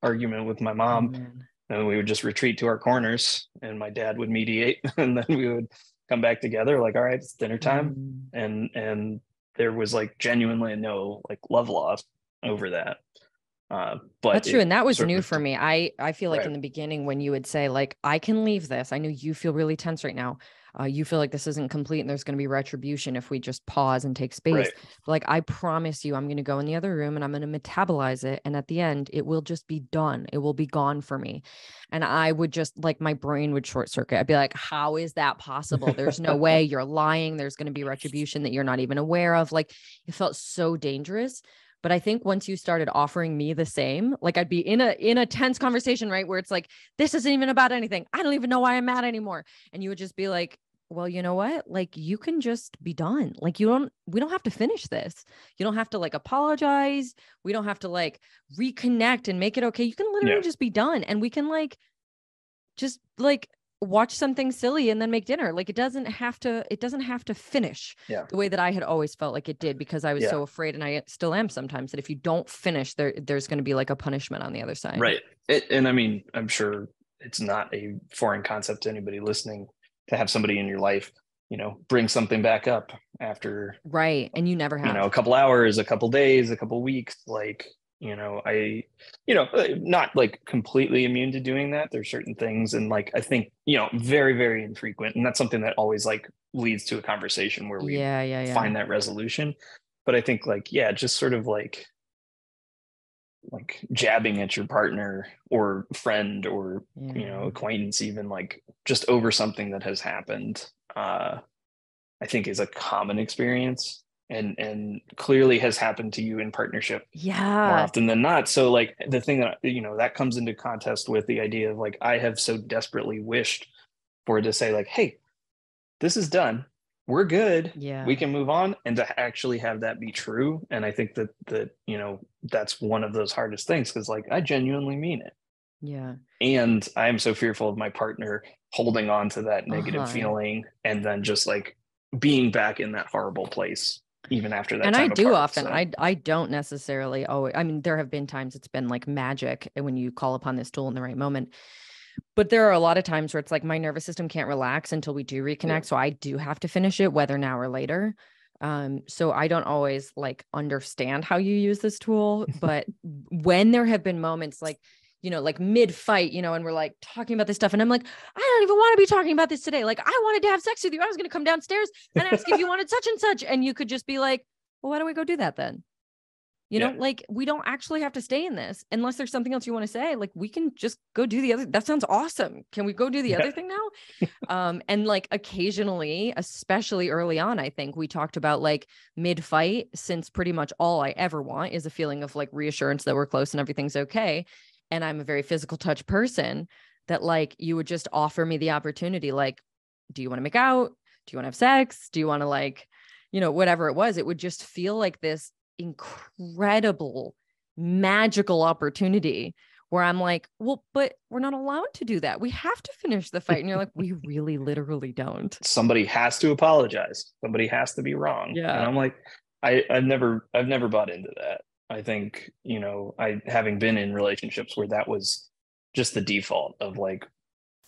argument with my Oh mom, man. and we would just retreat to our corners, and my dad would mediate, and then we would come back together, like, all right, it's dinner time. Mm. And there was like genuinely no like love lost over that. But That's true. it And that was sort new of, for me. I feel like right, in the beginning, when you would say, like, I can leave this, I know you feel really tense right now. You feel like this isn't complete and there's going to be retribution if we just pause and take space. right, But like, I promise you, I'm going to go in the other room and I'm going to metabolize it. And at the end, it will just be done. It will be gone for me. And I would just like, my brain would short circuit. I'd be like, how is that possible? There's no way. You're lying. There's going to be retribution that you're not even aware of. Like, it felt so dangerous. But I think once you started offering me the same, like, I'd be in a tense conversation, right? Where it's like, this isn't even about anything. I don't even know why I'm mad anymore. And you would just be like, well, you know what? Like, you can just be done. Like, we don't have to finish this. You don't have to like apologize. We don't have to like reconnect and make it okay. You can literally yeah, just be done. And we can like, just like watch something silly and then make dinner. Like, it doesn't have to finish yeah, the way that I had always felt like it did, because I was yeah, so afraid, and I still am sometimes, that if you don't finish, there's going to be like a punishment on the other side. right. And I mean, I'm sure it's not a foreign concept to anybody listening to have somebody in your life, bring something back up after, Right. And you never a have. couple hours, a couple days, a couple weeks. Like, I, not like completely immune to doing that. There's certain things. And like, I think, very, very infrequent. And that's something that always like leads to a conversation where we Yeah. Yeah. Yeah. find that resolution. But I think like, yeah, just sort of like jabbing at your partner or friend or, Yeah. acquaintance, even like just over something that has happened, I think is a common experience, and clearly has happened to you in partnership more Yeah. often than not. So like the thing that that comes into contest with the idea of like, I have so desperately wished for it to say like, hey, this is done, we're good, we Yeah. can move on, and to actually have that be true. And I think that that's one of those hardest things, because like, I genuinely mean it, Yeah. and I am so fearful of my partner holding on to that negative Uh-huh. feeling and then just like being back in that horrible place even after that And I time do apart. often, So I don't necessarily always, I mean, there have been times it's been like magic when you call upon this tool in the right moment. But there are a lot of times where it's like my nervous system can't relax until we do reconnect. yeah. So I do have to finish it, whether now or later. So I don't always like understand how you use this tool, but when there have been moments like, like mid fight, and we're like talking about this stuff and I'm like, I don't even want to be talking about this today. Like I wanted to have sex with you. I was going to come downstairs and ask if you wanted such and such. And you could just be like, well, why don't we go do that then? Yeah. Like we don't actually have to stay in this unless there's something else you want to say. Like we can just go do the other. That sounds awesome. Can we go do the Yeah. other thing now? And like occasionally, especially early on, I think we talked about like mid fight, since pretty much all I ever want is a feeling of like reassurance that we're close and everything's okay. And I'm a very physical touch person, that like you would just offer me the opportunity. Like, do you want to make out? Do you want to have sex? Do you want to like, whatever it was, it would just feel like this incredible, magical opportunity where I'm like, well, but we're not allowed to do that. We have to finish the fight. And you're like, we really literally don't. Somebody has to apologize. Somebody has to be wrong. And Yeah. I'm like, I've never bought into that. I think, I having been in relationships where that was just the default of like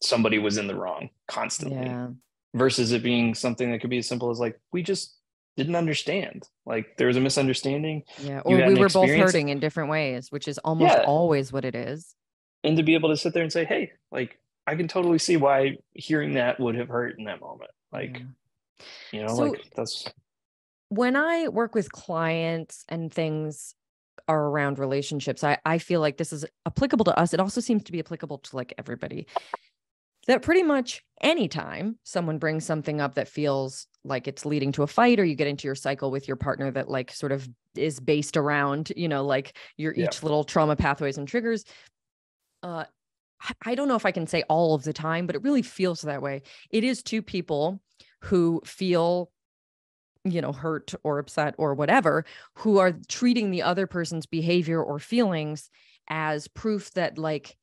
somebody was in the wrong constantly, Yeah. versus it being something that could be as simple as like, we just didn't understand. Like there was a misunderstanding. Yeah. You Or had we an were both experience. hurting in different ways, which is almost Yeah. always what it is. And to be able to sit there and say, hey, like I can totally see why hearing that would have hurt in that moment. Like, Yeah. like So that's when I work with clients and things are around relationships, I feel like this is applicable to us. It also seems to be applicable to like everybody, that pretty much anytime someone brings something up that feels like it's leading to a fight, or you get into your cycle with your partner that like sort of is based around, like your yeah. each little trauma pathways and triggers. Uh, I don't know if I can say all of the time, but it really feels that way. It is two people who feel, hurt or upset or whatever, who are treating the other person's behavior or feelings as proof that like,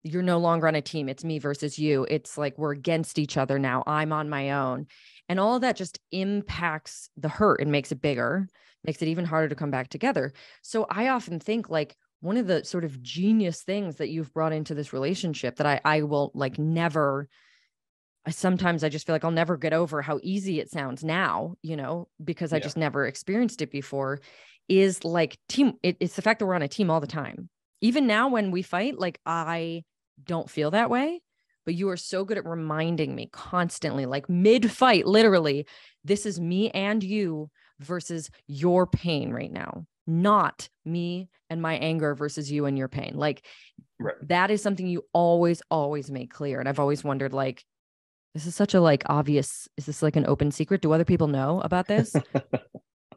you're no longer on a team. It's me versus you. It's like we're against each other now. I'm on my own. And all of that just impacts the hurt and makes it bigger, makes it even harder to come back together. So I often think like one of the sort of genius things that you've brought into this relationship that I will like never, sometimes I just feel like I'll never get over how easy it sounds now, because I Yeah. just never experienced it before, is like team. It's the fact that we're on a team all the time. Even now when we fight, like I don't feel that way, but you are so good at reminding me constantly, like mid fight, literally, this is me and you versus your pain right now, not me and my anger versus you and your pain. Like Right. that is something you always, always make clear. And I've always wondered, like, this is such a like obvious, is this like an open secret? Do other people know about this?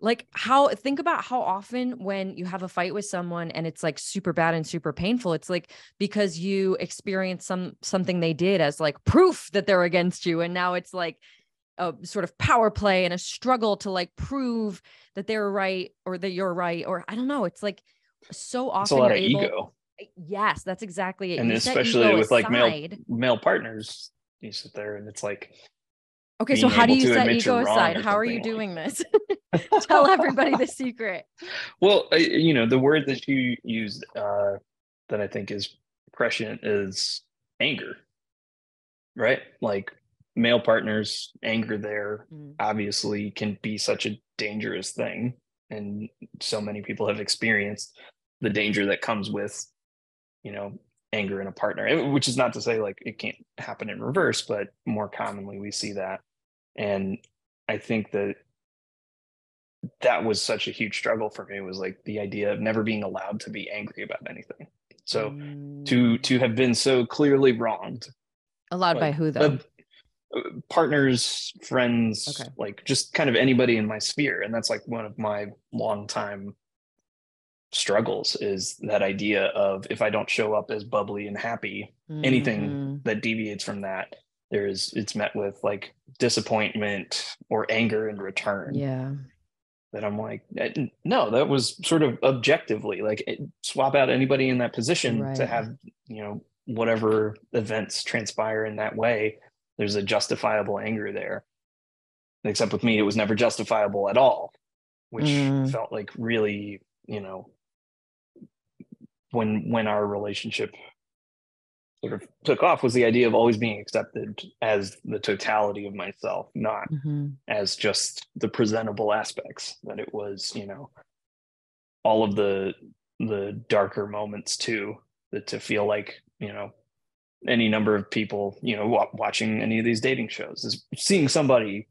Like think about how often when you have a fight with someone and it's like super bad and super painful, it's like because you experience something they did as like proof that they're against you. And now it's like a sort of power play and a struggle to like prove that they're right or that you're right. Or I don't know. It's like so It's a often lot you're of able. ego. Yes, that's exactly it. And You set especially ego with like aside. male partners, you sit there and it's like Okay, so being how do able you to set admit you're ego wrong aside? or How are you something doing this? like Tell everybody the secret. well, the word that you used that I think is prescient is anger, right? Like male partners, anger there Mm. obviously can be such a dangerous thing. And so many people have experienced the danger that comes with, anger in a partner, which is not to say like it can't happen in reverse, but more commonly we see that. And I think that was such a huge struggle for me, was like the idea of never being allowed to be angry about anything. So to Mm. have been so clearly wronged, Allowed by like who though? partners, friends, Okay. like just kind of anybody in my sphere. And that's like one of my long time struggles, is that idea of if I don't show up as bubbly and happy, anything Hmm. that deviates from that, it's met with like disappointment or anger in return. Yeah. That I'm like, no, that was sort of objectively like swap out anybody in that position to Right. have, whatever events transpire in that way. There's a justifiable anger there. Except with me, it was never justifiable at all. which felt like really, you know, when our relationship sort of took off, was the idea of always being accepted as the totality of myself, not as just the presentable aspects. That it was, you know, all of the darker moments too, that to feel like, you know, any number of people, you know, watching any of these dating shows is seeing somebody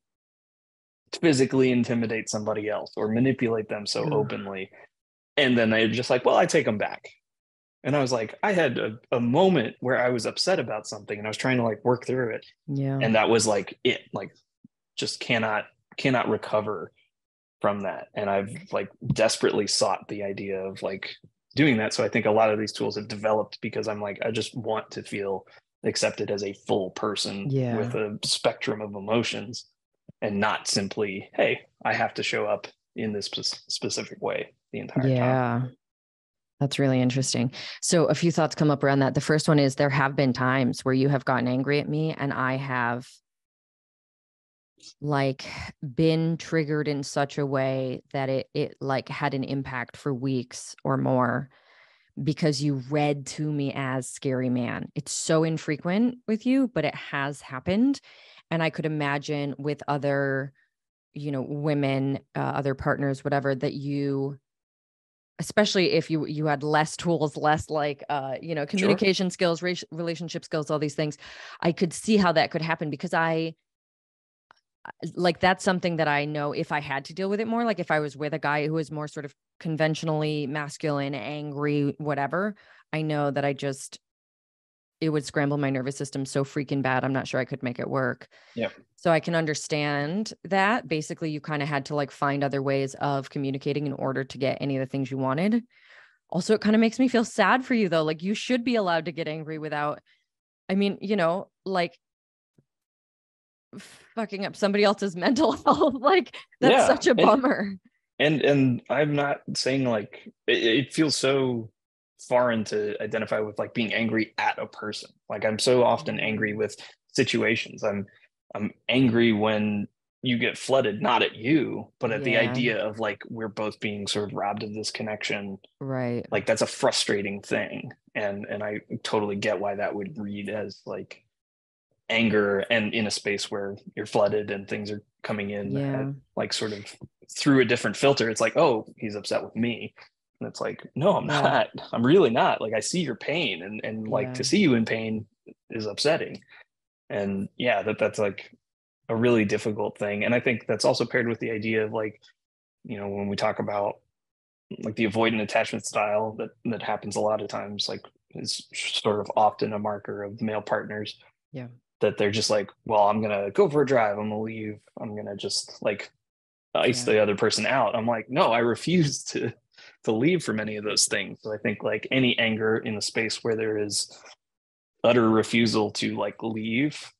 physically intimidate somebody else or manipulate them so openly, and then they're just like, well, I take them back. And I was like, I had a moment where I was upset about something and I was trying to like work through it. Yeah. And that was like it, like just cannot recover from that. And I've like desperately sought the idea of like doing that. So I think a lot of these tools have developed because I'm like, I just want to feel accepted as a full person with a spectrum of emotions, and not simply, hey, I have to show up in this specific way the entire time. That's really interesting. So a few thoughts come up around that. The first one is, there have been times where you have gotten angry at me and I have like been triggered in such a way that it like had an impact for weeks or more, because you read to me as scary man. It's so infrequent with you, but it has happened. And I could imagine with other, you know, women, other partners, whatever, that you, especially if you had less tools, less like, you know, communication skills, relationship skills, all these things, I could see how that could happen, because like, that's something that I know if I had to deal with it more, like if I was with a guy who was more sort of conventionally masculine, angry, whatever, I know that it would scramble my nervous system so freaking bad. I'm not sure I could make it work. Yeah. So I can understand that. Basically, you kind of had to like find other ways of communicating in order to get any of the things you wanted. Also, it kind of makes me feel sad for you though. Like, you should be allowed to get angry without, I mean, you know, like fucking up somebody else's mental health. Like, that's such a bummer. And I'm not saying like it feels so foreign to identify with like being angry at a person. Like I'm so often angry with situations. I'm angry when you get flooded, not at you, but at the idea of like we're both being sort of robbed of this connection. Right. Like that's a frustrating thing. And I totally get why that would read as like anger, and in a space where you're flooded and things are coming in at, like sort of through a different filter. It's like, oh, he's upset with me. And it's like, no, I'm not. I'm really not. Like I see your pain, and like to see you in pain is upsetting. And yeah, that's like a really difficult thing. And I think that's also paired with the idea of like, you know, when we talk about like the avoidant attachment style that happens a lot of times, like is sort of often a marker of male partners. Yeah. That they're just like, well, I'm gonna go for a drive, I'm gonna leave, I'm gonna just like ice the other person out. I'm like, no, I refuse to leave from any of those things. So I think like any anger in a space where there is utter refusal to like leave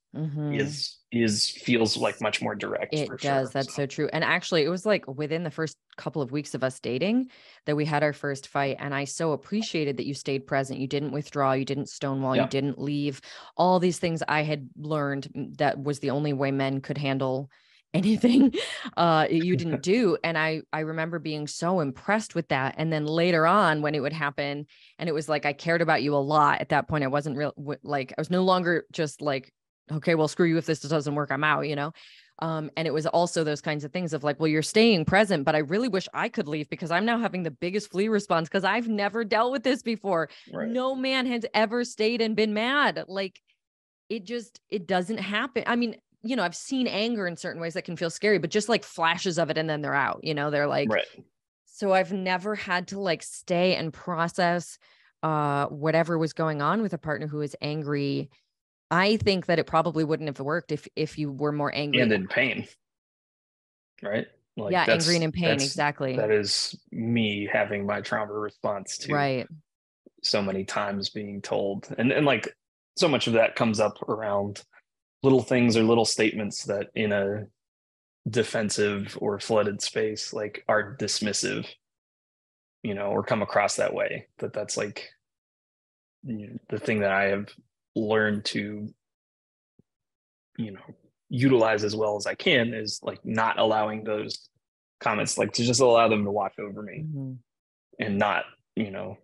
is feels like much more direct. It does. Sure. That's so true. And actually, it was like within the first couple of weeks of us dating that we had our first fight. And I so appreciated that you stayed present. You didn't withdraw. You didn't stonewall. You didn't leave. All these things I had learned that was the only way men could handle anything you didn't do. And I remember being so impressed with that. And then later on when it would happen, and it was like I cared about you a lot at that point. I wasn't real like I was no longer just like, okay, well, screw you. If this doesn't work, I'm out, you know? And it was also those kinds of things of like, well, you're staying present, but I really wish I could leave because I'm now having the biggest flee response because I've never dealt with this before. Right. No man has ever stayed and been mad. Like it doesn't happen. I mean, you know, I've seen anger in certain ways that can feel scary, but just like flashes of it and then they're out, you know, they're like, so I've never had to like stay and process whatever was going on with a partner who is angry. I think that it probably wouldn't have worked if you were more angry and in pain, right? Like angry and in pain. Exactly. That is me having my trauma response to so many times being told, and like so much of that comes up around little things or little statements that in a defensive or flooded space like are dismissive, you know, or come across that way. That's like the thing that I have learned to, you know, utilize as well as I can is like not allowing those comments, like to just allow them to watch over me Mm-hmm. and not,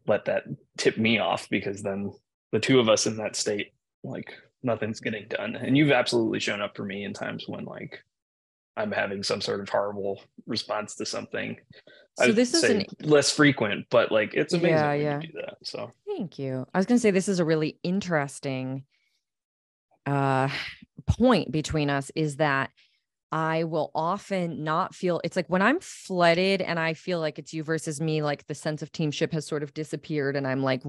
let that tip me off, because then the two of us in that state, like nothing's getting done. And you've absolutely shown up for me in times when like I'm having some sort of horrible response to something. So I'd this is say less frequent, but like it's yeah, amazing when you yeah. do that. So Thank you. I was going to say this is a really interesting uh point between us is that I will often not feel it's like when I'm flooded and I feel like it's you versus me, like the sense of teamship has sort of disappeared and I'm like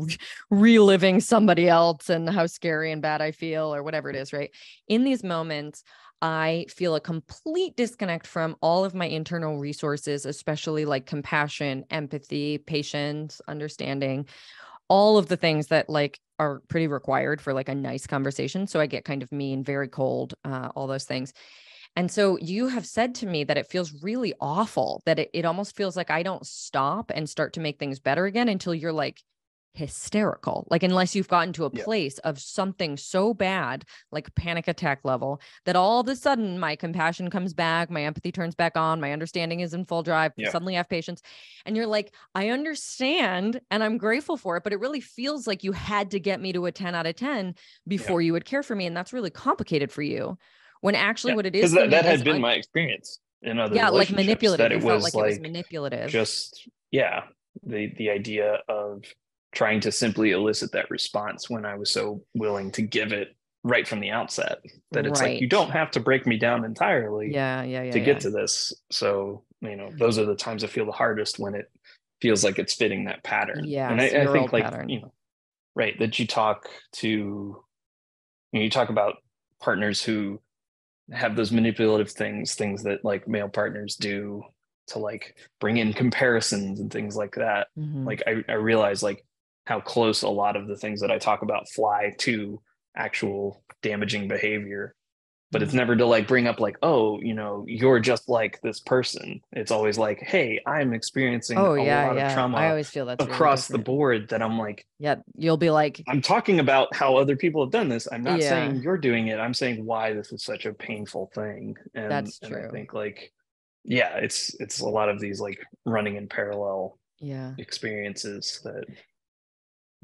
reliving somebody else and how scary and bad I feel or whatever it is, right? In these moments, I feel a complete disconnect from all of my internal resources, especially like compassion, empathy, patience, understanding, all of the things that like are pretty required for like a nice conversation. So I get kind of mean, very cold, all those things. And so you have said to me that it feels really awful, that it almost feels like I don't stop and start to make things better again until you're like hysterical. Like, unless you've gotten to a yeah, place of something so bad, like panic attack level, that all of a sudden my compassion comes back, my empathy turns back on, my understanding is in full drive. yeah, Suddenly I have patience. And you're like, I understand and I'm grateful for it, but it really feels like you had to get me to a 10 out of 10 yeah, before you would care for me. And that's really complicated for you. When actually yeah. what it Because is for that me had is been my experience in other yeah, like relationships, manipulative. that You it felt was like it was like manipulative. just, yeah, the idea of trying to simply elicit that response when I was so willing to give it right from the outset, that it's like, you Right. don't have to break me down entirely Yeah, yeah, yeah, to get yeah. to this. So, those are the times I feel the hardest, when it feels like it's fitting that pattern. And Yes, I your think old like, pattern. right, that you talk about partners who have those manipulative things that like male partners do to like bring in comparisons and things like that. Hmm. Like I realize like how close a lot of the things that I talk about fly to actual damaging behavior, but it's never to like bring up like, oh, you're just like this person. It's always like, hey, I'm experiencing Oh a yeah, lot of yeah. I trauma always feel that's really across the different. board, that I'm like, Yeah, you'll be like, I'm talking about how other people have done this. I'm not yeah, saying you're doing it. I'm saying why this is such a painful thing. And that's and I true. think like, yeah, it's a lot of these like running in parallel Yeah. experiences that,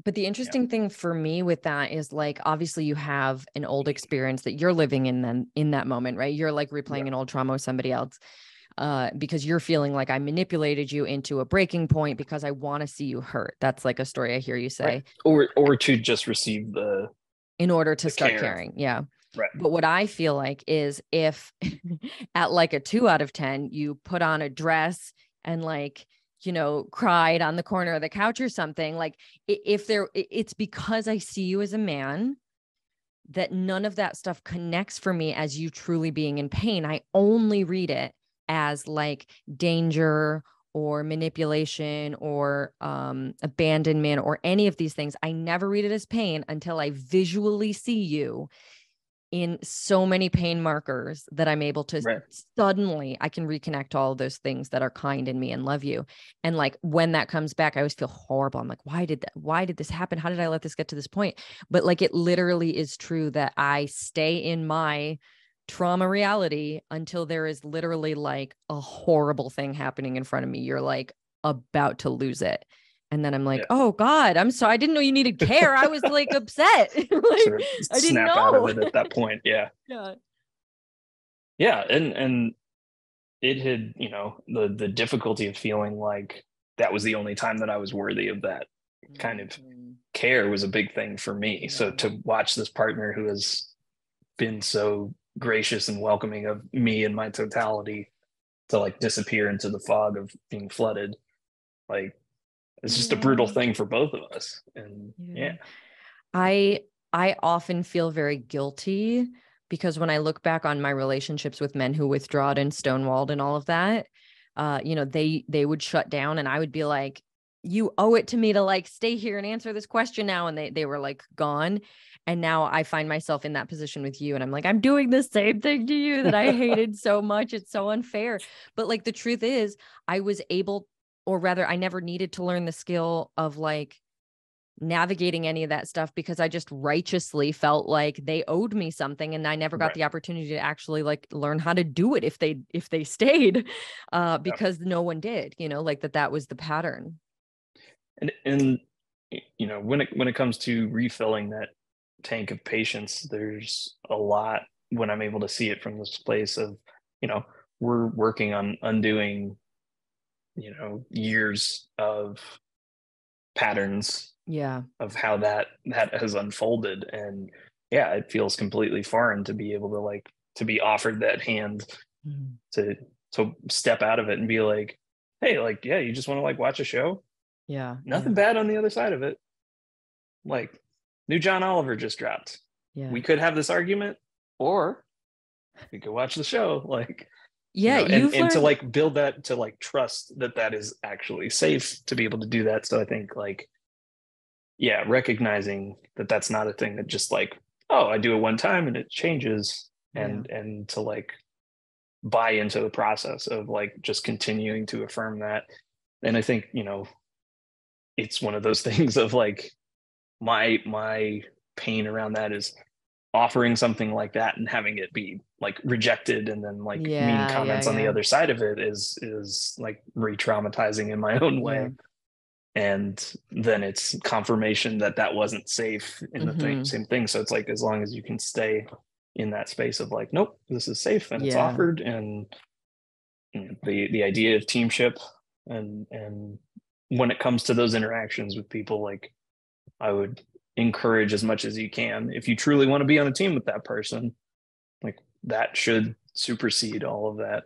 But the yeah, interesting thing for me with that is like obviously you have an old experience that you're living in then in that moment, right? You're like yeah, replaying an old trauma with somebody else. Because you're feeling like I manipulated you into a breaking point because I want to see you hurt. That's like a story I hear you right. say Or to just receive in order to the start care. caring. Yeah. Right. But what I feel like is if at like a 2 out of 10, you put on a dress and like, cried on the corner of the couch or something, like if it's because I see you as a man that none of that stuff connects for me as you truly being in pain. I only read it as like danger or manipulation or abandonment or any of these things. I never read it as pain until I visually see you in so many pain markers that I'm able to Right. suddenly I can reconnect all of those things that are kind in me and love you. And like when that comes back, I always feel horrible. I'm like, why did this happen? How did I let this get to this point? But like it literally is true that I stay in my trauma reality until there is literally like a horrible thing happening in front of me. You're like about to lose it. And then I'm like, Yeah. oh God, I'm sorry. I didn't know you needed care. I was like upset. Like, Sort of I didn't snap out of know. it at that point. Yeah. Yeah. Yeah. And it had, the difficulty of feeling like that was the only time that I was worthy of that kind of Mhm. care was a big thing for me. So Yeah. to watch this partner who has been so gracious and welcoming of me and my totality to like disappear into the fog of being flooded, like it's just a brutal Yeah. thing for both of us. And Yeah. yeah, I I often feel very guilty because when I look back on my relationships with men who withdrawed and stonewalled and all of that, they would shut down and I would be like, you owe it to me to like stay here and answer this question now. And they were like gone. And now I find myself in that position with you. And I'm like, I'm doing the same thing to you that I hated so much. It's so unfair. But like the truth is, I was able, or rather, I never needed to learn the skill of like navigating any of that stuff because I just righteously felt like they owed me something, and I never got the opportunity to actually like learn how to do it if they stayed, because no one did, like that was the pattern. And when it comes to refilling that tank of patience, there's a lot when I'm able to see it from this place of, we're working on undoing, years of patterns of how that has unfolded. And yeah, it feels completely foreign to be able to to be offered that hand to step out of it and be like, hey, yeah, you just want to watch a show, nothing bad on the other side of it. New John Oliver just dropped, we could have this argument, or we could watch the show. And to build that, to trust that is actually safe to be able to do that. So I think recognizing that that's not a thing that just oh, I do it one time and it changes, and to buy into the process of just continuing to affirm that. And I think, it's one of those things of my pain around that is offering something like that and having it be rejected, and then mean comments on the other side of it is re-traumatizing in my own way. And then it's confirmation that wasn't safe in the same thing. So it's as long as you can stay in that space of nope, this is safe and it's offered, and the idea of teamship, and when it comes to those interactions with people, I would encourage as much as you can, if you truly want to be on a team with that person, that should supersede all of that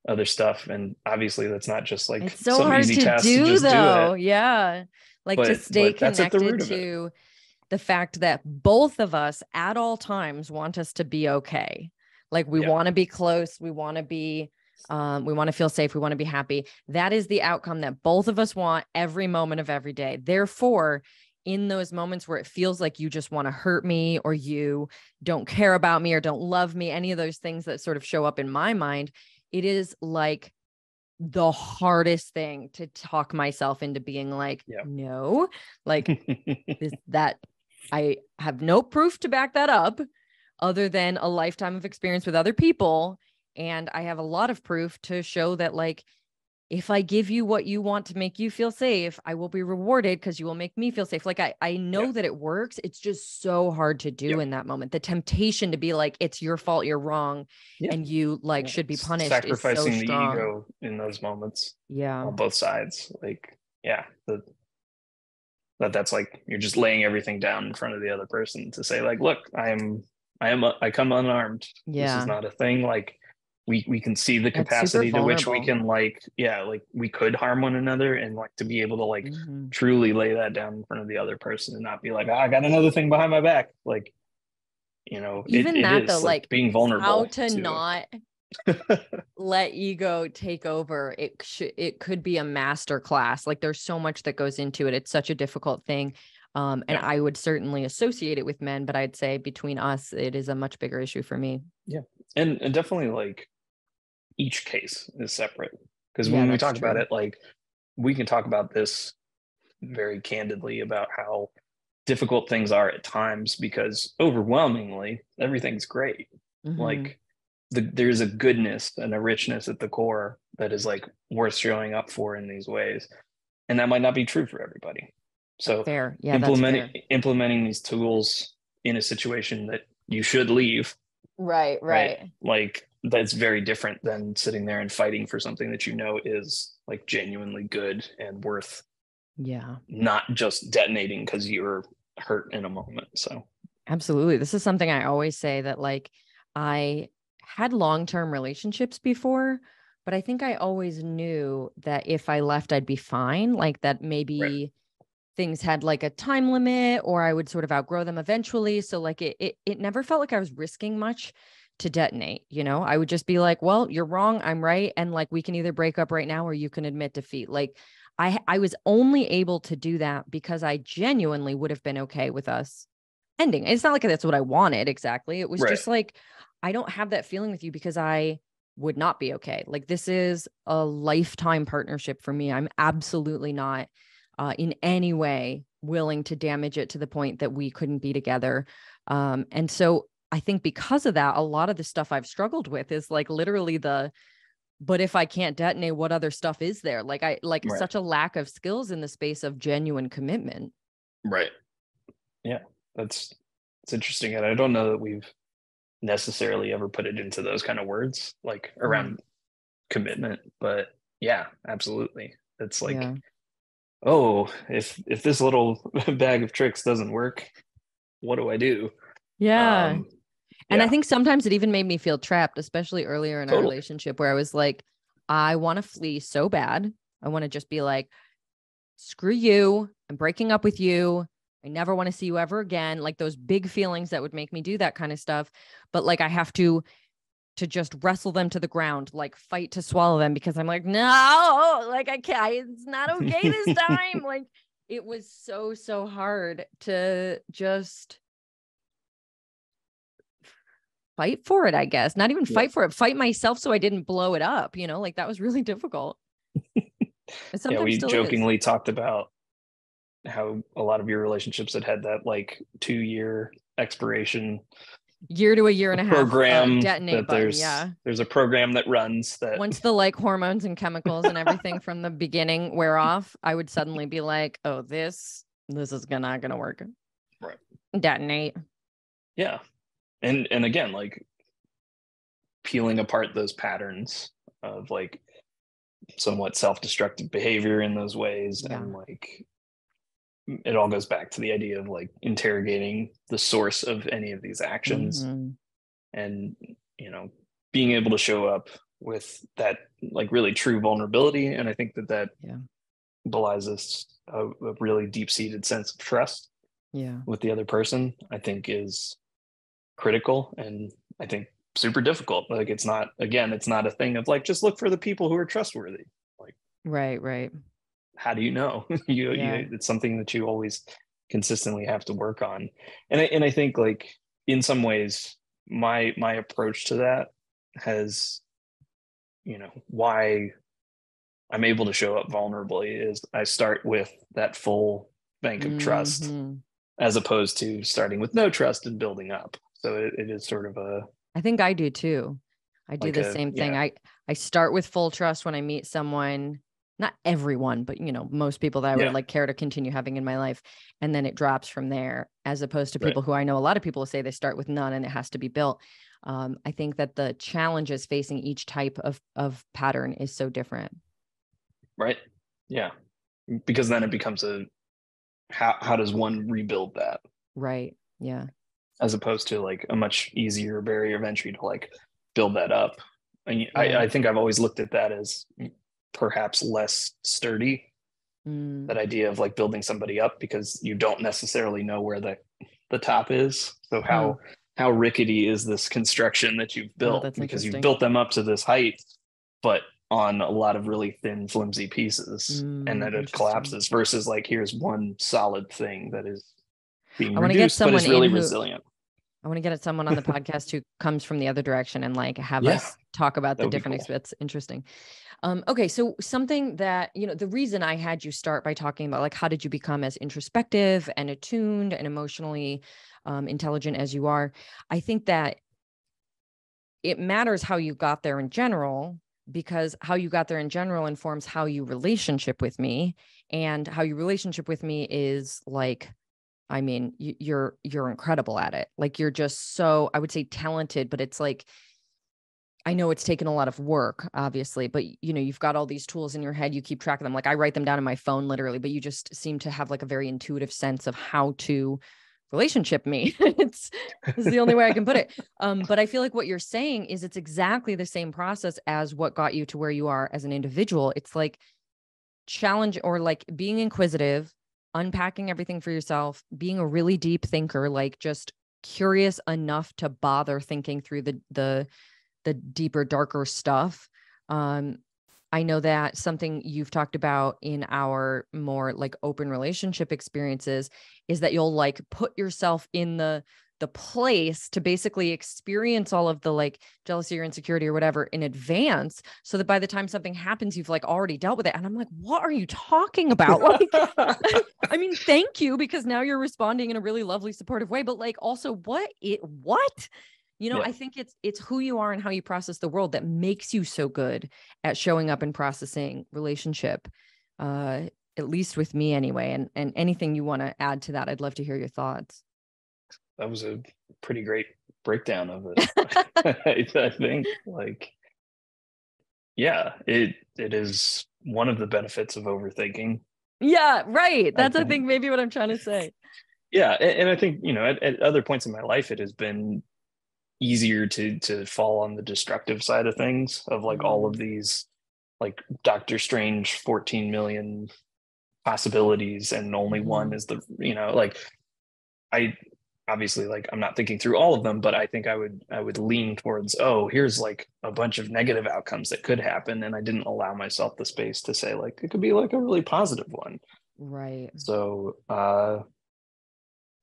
other stuff. And obviously that's not just it's so some hard easy to task do, to just though. do it. To stay connected to it. The fact that both of us at all times want us to be okay. We want to be close. We want to be, we want to feel safe. We want to be happy. That is the outcome that both of us want every moment of every day. Therefore, in those moments where it feels like you just want to hurt me, or you don't care about me, or don't love me, any of those things that sort of show up in my mind, it is the hardest thing to talk myself into being no, that I have no proof to back that up other than a lifetime of experience with other people. And I have a lot of proof to show that if I give you what you want to make you feel safe, I will be rewarded because you will make me feel safe. I know that it works. It's just so hard to do in that moment. The temptation to be it's your fault, you're wrong, and you should be punished. Sacrificing is so strong. The ego in those moments. Yeah. On both sides. That's you're just laying everything down in front of the other person to say look, I come unarmed. This is not a thing. We can see the capacity to which we can we could harm one another, and to be able to truly lay that down in front of the other person and not be I got another thing behind my back. Even it is being vulnerable. How to not let ego take over. It could be a master class. There's so much that goes into it. It's such a difficult thing. And I would certainly associate it with men, but I'd say between us, it is a much bigger issue for me. Yeah. And definitely each case is separate, because when we talk about it, we can talk about this very candidly about how difficult things are at times, because overwhelmingly everything's great. There's a goodness and a richness at the core that is worth showing up for in these ways, and that might not be true for everybody. So fair. Yeah, implementing these tools in a situation that you should leave, right, that's very different than sitting there and fighting for something that is genuinely good and worth not just detonating because you're hurt in a moment. So absolutely, this is something I always say, that I had long-term relationships before, but I think I always knew that if I left, I'd be fine. That maybe things had a time limit, or I would sort of outgrow them eventually. So it never felt like I was risking much to detonate. I would just be well, you're wrong, I'm right. And we can either break up right now, or you can admit defeat. I was only able to do that because I genuinely would have been okay with us ending. It's not that's what I wanted exactly. It was just I don't have that feeling with you because I would not be okay. This is a lifetime partnership for me. I'm absolutely not in any way willing to damage it to the point that we couldn't be together. And so I think because of that, a lot of the stuff I've struggled with is like literally but if I can't detonate, what other stuff is there? Like Right. such a lack of skills in the space of genuine commitment. Right. Yeah. It's interesting. And I don't know that we've necessarily ever put it into those kind of words, like around commitment, but yeah, absolutely. It's like, oh, if this little bag of tricks doesn't work, what do I do? Yeah. And I think sometimes it even made me feel trapped, especially earlier in our relationship, where I was like, I want to flee so bad. I want to just be like, screw you. I'm breaking up with you. I never want to see you ever again. Like those big feelings that would make me do that kind of stuff. But like, I have to just wrestle them to the ground, like fight to swallow them, because I'm like, no, like I can't, it's not okay this time. Like it was so hard to just fight for it, I guess. Not even fight for it, fight myself so I didn't blow it up, like that was really difficult. Yeah, we jokingly talked about how a lot of your relationships had that like 2-year expiration, year to a year and a half program detonate button. There's a program that runs that once the like hormones and chemicals and everything from the beginning wear off, I would suddenly be like, oh, this is not gonna work. Right. Detonate. Yeah. And again, like peeling apart those patterns of like somewhat self-destructive behavior in those ways. And like it all goes back to the idea of like interrogating the source of any of these actions, and being able to show up with that like really true vulnerability. And I think that belies us a really deep-seated sense of trust with the other person, I think is critical, and I think super difficult. Like it's not a thing of like, just look for the people who are trustworthy. Like, right. How do you know? you it's something that you always consistently have to work on. And I think like in some ways my approach to that has, why I'm able to show up vulnerably is I start with that full bank of trust, as opposed to starting with no trust and building up. So it is sort of I think I do too. I do the same thing. I start with full trust when I meet someone, not everyone, but most people that I would like care to continue having in my life. And then it drops from there, as opposed to people who I know, a lot of people say they start with none and it has to be built. I think that the challenges facing each type of pattern is so different. Right. Yeah. Because then it becomes how does one rebuild that? Right. Yeah. As opposed to like a much easier barrier of entry to like build that up. I think I've always looked at that as perhaps less sturdy, that idea of like building somebody up, because you don't necessarily know where the top is. So how rickety is this construction that you've built, because you've built them up to this height, but on a lot of really thin, flimsy pieces, and then it collapses, versus like, here's one solid thing that is being reduced, but is really resilient. I want to get someone on the podcast who comes from the other direction and like have us talk about the different That's interesting. Okay. So something that, the reason I had you start by talking about like, how did you become as introspective and attuned and emotionally intelligent as you are? I think that it matters how you got there in general, because how you got there in general informs how you relationship with me, and how your relationship with me is like, I mean, you're incredible at it. Like you're just so, I would say talented, but it's like, I know it's taken a lot of work, obviously, but you've got all these tools in your head. You keep track of them. Like I write them down in my phone, literally, but you just seem to have like a very intuitive sense of how to relationship me. This is the only way I can put it. But I feel like what you're saying is it's exactly the same process as what got you to where you are as an individual. It's like challenge, or like being inquisitive, unpacking everything for yourself, being a really deep thinker, like just curious enough to bother thinking through the deeper, darker stuff. I know that something you've talked about in our more like open relationship experiences is that you'll like put yourself in the the place to basically experience all of the like jealousy or insecurity or whatever in advance, so that by the time something happens, you've like already dealt with it. And I'm like, what are you talking about? Like, I mean, thank you, because now you're responding in a really lovely, supportive way. But like, also, what? Yeah. I think it's who you are and how you process the world that makes you so good at showing up and processing relationship. At least with me anyway. And anything you want to add to that, I'd love to hear your thoughts. That was a pretty great breakdown of it. I think, like, yeah, it is one of the benefits of overthinking. Yeah, right. I That's, I think, think, maybe what I'm trying to say. yeah, and I think, at other points in my life, it has been easier to fall on the destructive side of things, of like all of these, like Doctor Strange 14 million possibilities, and only one is the, like, I obviously, like, I'm not thinking through all of them, but I think I would lean towards, oh, here's like a bunch of negative outcomes that could happen, and I didn't allow myself the space to say, like, it could be like a really positive one. Right. So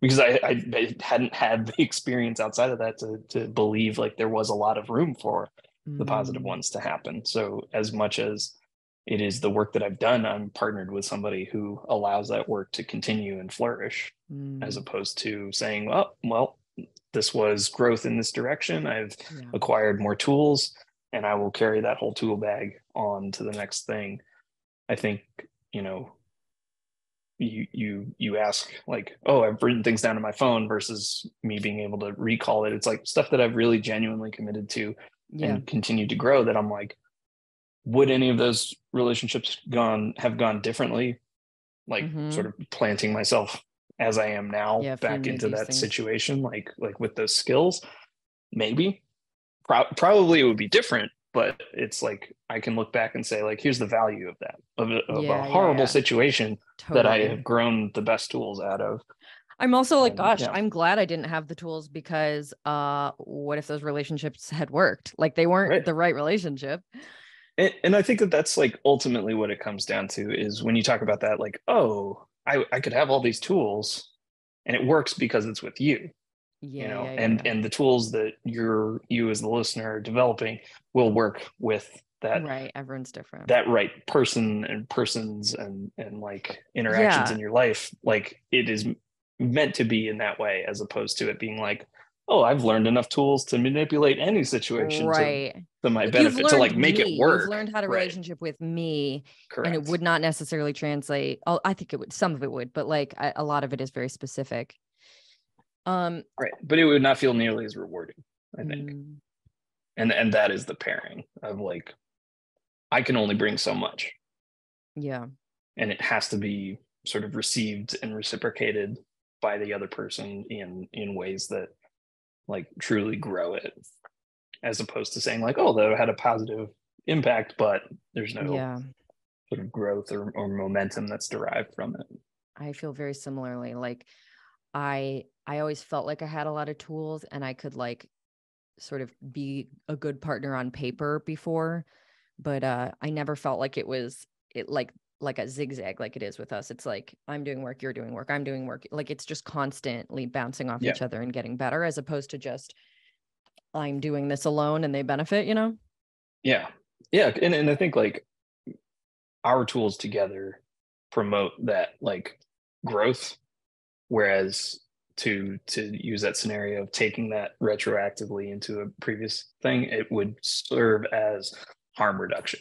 because I hadn't had the experience outside of that to believe like there was a lot of room for the positive ones to happen. So as much as it is the work that I've done, I'm partnered with somebody who allows that work to continue and flourish, as opposed to saying, well, this was growth in this direction. I've acquired more tools, and I will carry that whole tool bag on to the next thing. I think, you know, you ask, like, oh, I've written things down on my phone, versus me being able to recall it. It's like stuff that I've really genuinely committed to and continued to grow, that I'm like, would any of those relationships have gone differently, like sort of planting myself as I am now If you back knew into these that things. situation, like with those skills? Maybe. Probably it would be different, but it's like I can look back and say, like, here's the value of that, of a horrible situation that I Totally. have grown the best tools out of. I'm also like, And gosh, yeah, I'm glad I didn't have the tools, because what if those relationships had worked? Like, they weren't right. the right relationship. And I think that that's like ultimately what it comes down to, is when you talk about that, like, oh, I could have all these tools, and it works because it's with you, Yeah. and the tools that you as the listener are developing will work with Right. Everyone's different. that right person and persons and like interactions Yeah. in your life. Like, it is meant to be in that way, as opposed to it being like, oh, I've learned enough tools to manipulate any situation Right. to my Like, you've benefit, to like learned make it me, you've work. learned how to Right. relationship with me, and it Correct. would not necessarily translate. Oh, I think it would, some of it would, but like a lot of it is very specific. Right. But it would not feel nearly as rewarding, I think. mm, And that is the pairing of, like, I can only bring so much, yeah. and it has to be sort of received and reciprocated by the other person in ways that, like, truly grow it, as opposed to saying, like, oh, that had a positive impact, but there's no Yeah. sort of growth or momentum that's derived from it. I feel very similarly. Like, I always felt like I had a lot of tools, and I could like sort of be a good partner on paper before, but I never felt like it was it like a zigzag like it is with us. It's like, I'm doing work, you're doing work, I'm doing work. Like, it's just constantly bouncing off Yeah. each other and getting better, as opposed to just, I'm doing this alone and they benefit, you know? Yeah. Yeah. And I think, like, our tools together promote that, like, growth, whereas to use that scenario of taking that retroactively into a previous thing, it would serve as harm reduction.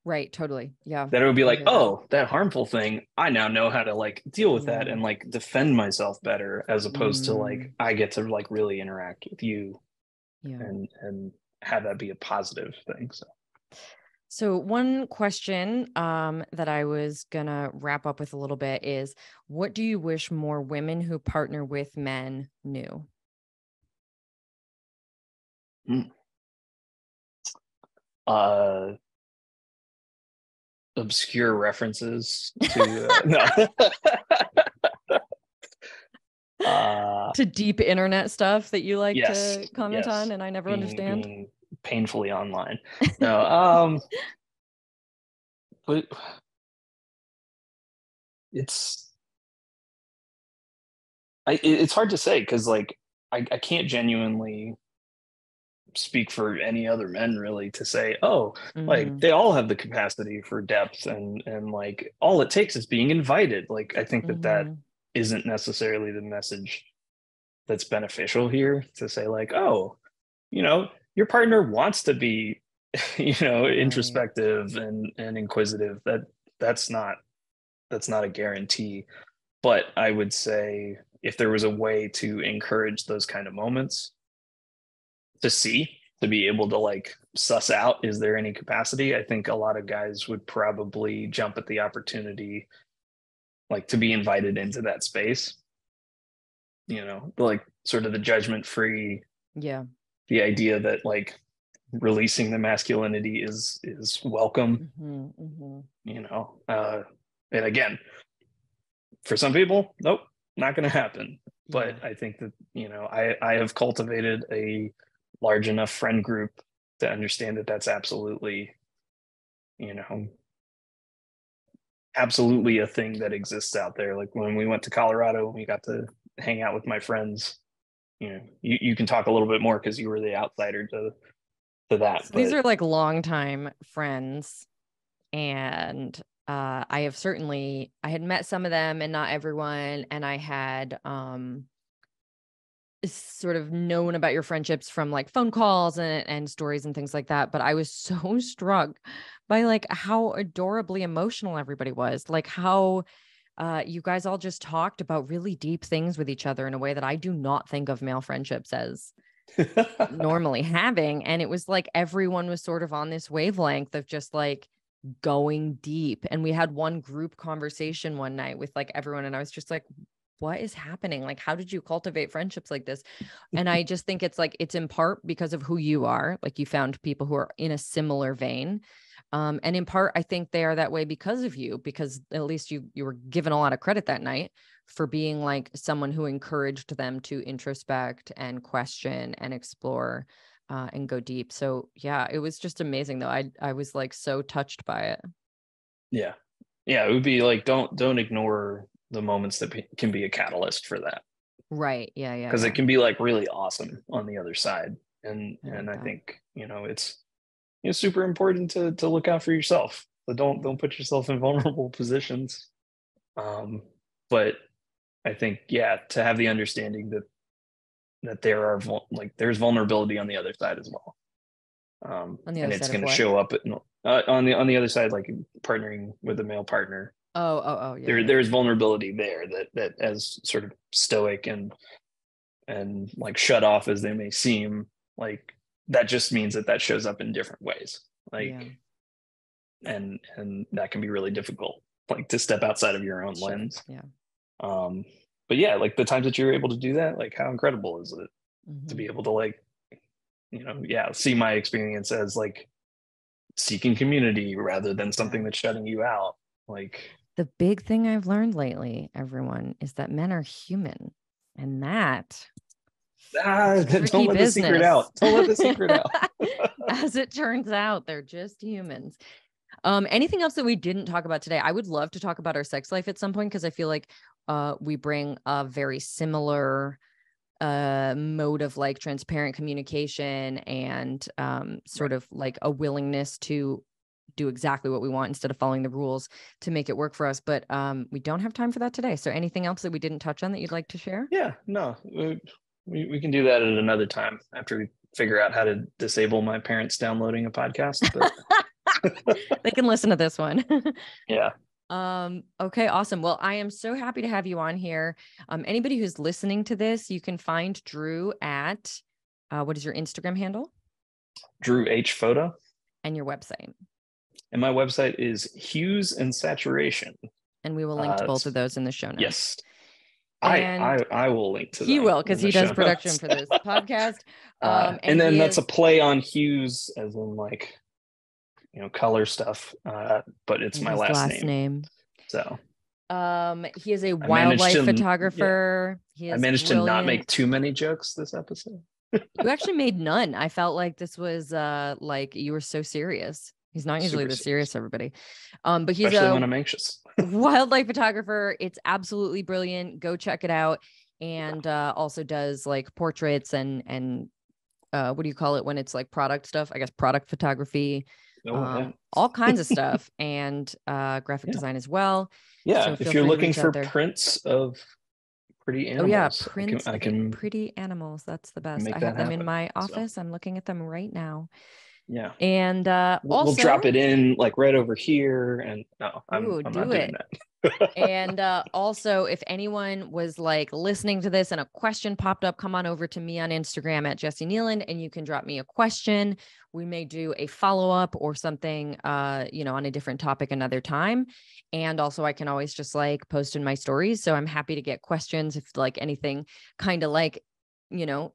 Right. Totally. Yeah. That it would be I like, hear that. oh, that harmful thing, I now know how to, like, deal with that Yeah. and, like, defend myself better, as opposed to, like, Mm, I get to, like, really interact with you yeah. and have that be a positive thing. So one question that I was gonna wrap up with a little bit is, what do you wish more women who partner with men knew? Mm. uh Obscure references to no. To deep internet stuff that you like Yes, to comment yes, on and I never understand. being painfully online. No, but it's It's hard to say because like I can't genuinely speak for any other men really to say, oh, like Mm-hmm. they all have the capacity for depth and like all it takes is being invited. Like I think that that Mm-hmm. isn't necessarily the message that's beneficial here to say like, oh, your partner wants to be, Right. introspective and inquisitive. That's not that's not a guarantee. But I would say if there was a way to encourage those kind of moments to see, to be able to like suss out, is there any capacity? I think a lot of guys would probably jump at the opportunity, like to be invited into that space, like sort of the judgment free, Yeah. the idea that like releasing the masculinity is welcome, Mm-hmm. Mm-hmm. you know. And again, for some people, nope, not going to happen. Yeah. But I think that I have cultivated a large enough friend group to understand that that's you know absolutely a thing that exists out there. Like when we went to Colorado and we got to hang out with my friends, you can talk a little bit more because you were the outsider to that. So these But are like longtime friends, and I had met some of them and not everyone, and I had sort of known about your friendships from like phone calls and stories and things like that. But I was so struck by like how adorably emotional everybody was, like how you guys all just talked about really deep things with each other in a way that I do not think of male friendships as normally having. And it was like everyone was sort of on this wavelength of just like going deep. And we had one group conversation one night with like everyone. And I was just like, what is happening? Like, how did you cultivate friendships like this? And I just think it's like, it's in part because of who you are. Like you found people who are in a similar vein. And in part, I think they are that way because of you, because at least you were given a lot of credit that night for being like someone who encouraged them to introspect and question and explore and go deep. So yeah, it was just amazing though. I was like so touched by it. yeah, yeah, it would be like don't ignore the moments that can be a catalyst for that, Right. Yeah. Yeah. because it Yeah. can be like really awesome on the other side. and I and like I that. think it's super important to look out for yourself. So Yeah. don't put yourself in vulnerable positions. But I think, yeah, to have the understanding that like there's vulnerability on the other side as well. On the And other it's side of going to what? show up on the other side, like partnering with a male partner. Oh, oh, oh, yeah, yeah, There's vulnerability there that as sort of stoic and like shut off as they may seem, like that just means that shows up in different ways. yeah. Like and that can be really difficult, like to step outside of your own Sure. lens. Yeah. Um, but yeah, like the times that you're able to do that, like how incredible is it to Hmm. be able to like, yeah, see my experience as like seeking community rather than Yeah. something that's shutting you out. Like, The big thing I've learned lately, everyone, is that men are human, and that is don't tricky let the secret business. out. Don't let the secret out. As it turns out, they're just humans. Anything else that we didn't talk about today? I would love to talk about our sex life at some point because I feel like we bring a very similar mode of like transparent communication and sort Right. of like a willingness to do exactly what we want instead of following the rules to make it work for us. But we don't have time for that today. So anything else that we didn't touch on that you'd like to share? Yeah, no, we can do that at another time after we figure out how to disable my parents downloading a podcast. But They can listen to this one. yeah, Okay, awesome. Well, I am so happy to have you on here. Anybody who's listening to this, you can find Drew at what is your Instagram handle Drew H Photo. and your website? And my website is Hughes and Saturation. And we will link to both of It's, those in the show notes. yes, And I will link to he them will, because in the he does show production notes. for this podcast. And And then he that's a is, play on Hughes, as in like color stuff. But it's and my his last last name. name. So He is a I managed wildlife to yeah photographer. He I is managed to not make brilliant. too many jokes this episode. You actually made none. I felt like this was like you were so serious. He's not usually Super this serious, serious, everybody. But he's especially a when I'm anxious. wildlife photographer. It's absolutely brilliant. Go check it out. and also does like portraits and what do you call it when it's like product stuff? I guess product photography, all kinds of stuff, and graphic design as well. Yeah, So if feel you're free to looking reach out for there. prints of pretty Oh yeah, animals, prints I of can pretty animals. That's the best. make I that have them happen. in my So, office. I'm looking at them right now. yeah. And We'll drop also, it in like right over here. And no, ooh, I'm do not doing it. that. And also, if anyone was like listening to this and a question popped up, come on over to me on Instagram at Jessie Nealand and you can drop me a question. We may do a follow-up or something, on a different topic another time. And also I can always just like post in my stories. So I'm happy to get questions if like anything kind of like, you know,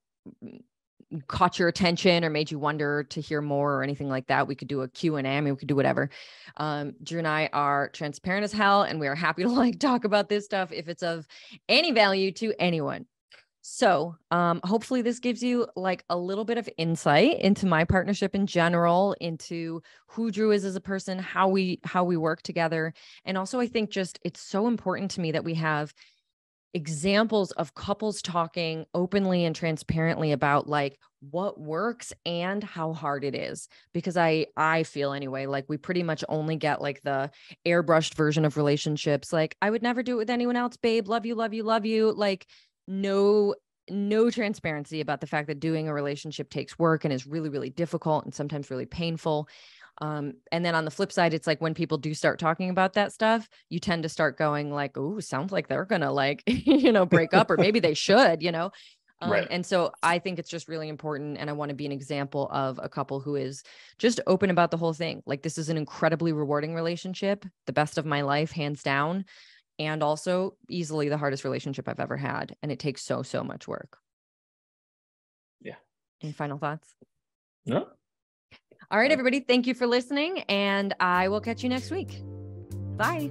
caught your attention or made you wonder to hear more or anything like that. We could do a Q&A. I mean, we could do whatever. Drew and I are transparent as hell, and we are happy to like talk about this stuff if it's of any value to anyone. So hopefully this gives you like a little bit of insight into my partnership in general, into who Drew is as a person, how we work together. And also I think just it's so important to me that we have examples of couples talking openly and transparently about like what works and how hard it is, because I feel anyway like we pretty much only get like the airbrushed version of relationships, like I would never do it with anyone else, babe, love you, love you, love you, like no transparency about the fact that doing a relationship takes work and is really, really difficult and sometimes really painful. And then on the flip side, it's like when people do start talking about that stuff, you tend to start going like, oh, sounds like they're going to like, break up, or maybe they should, Right. And so I think it's just really important. And I want to be an example of a couple who is just open about the whole thing. Like, this is an incredibly rewarding relationship, the best of my life, hands down. And also easily the hardest relationship I've ever had. And it takes so, so much work. Yeah. Any final thoughts? No. All right, everybody. Thank you for listening, and I will catch you next week. Bye.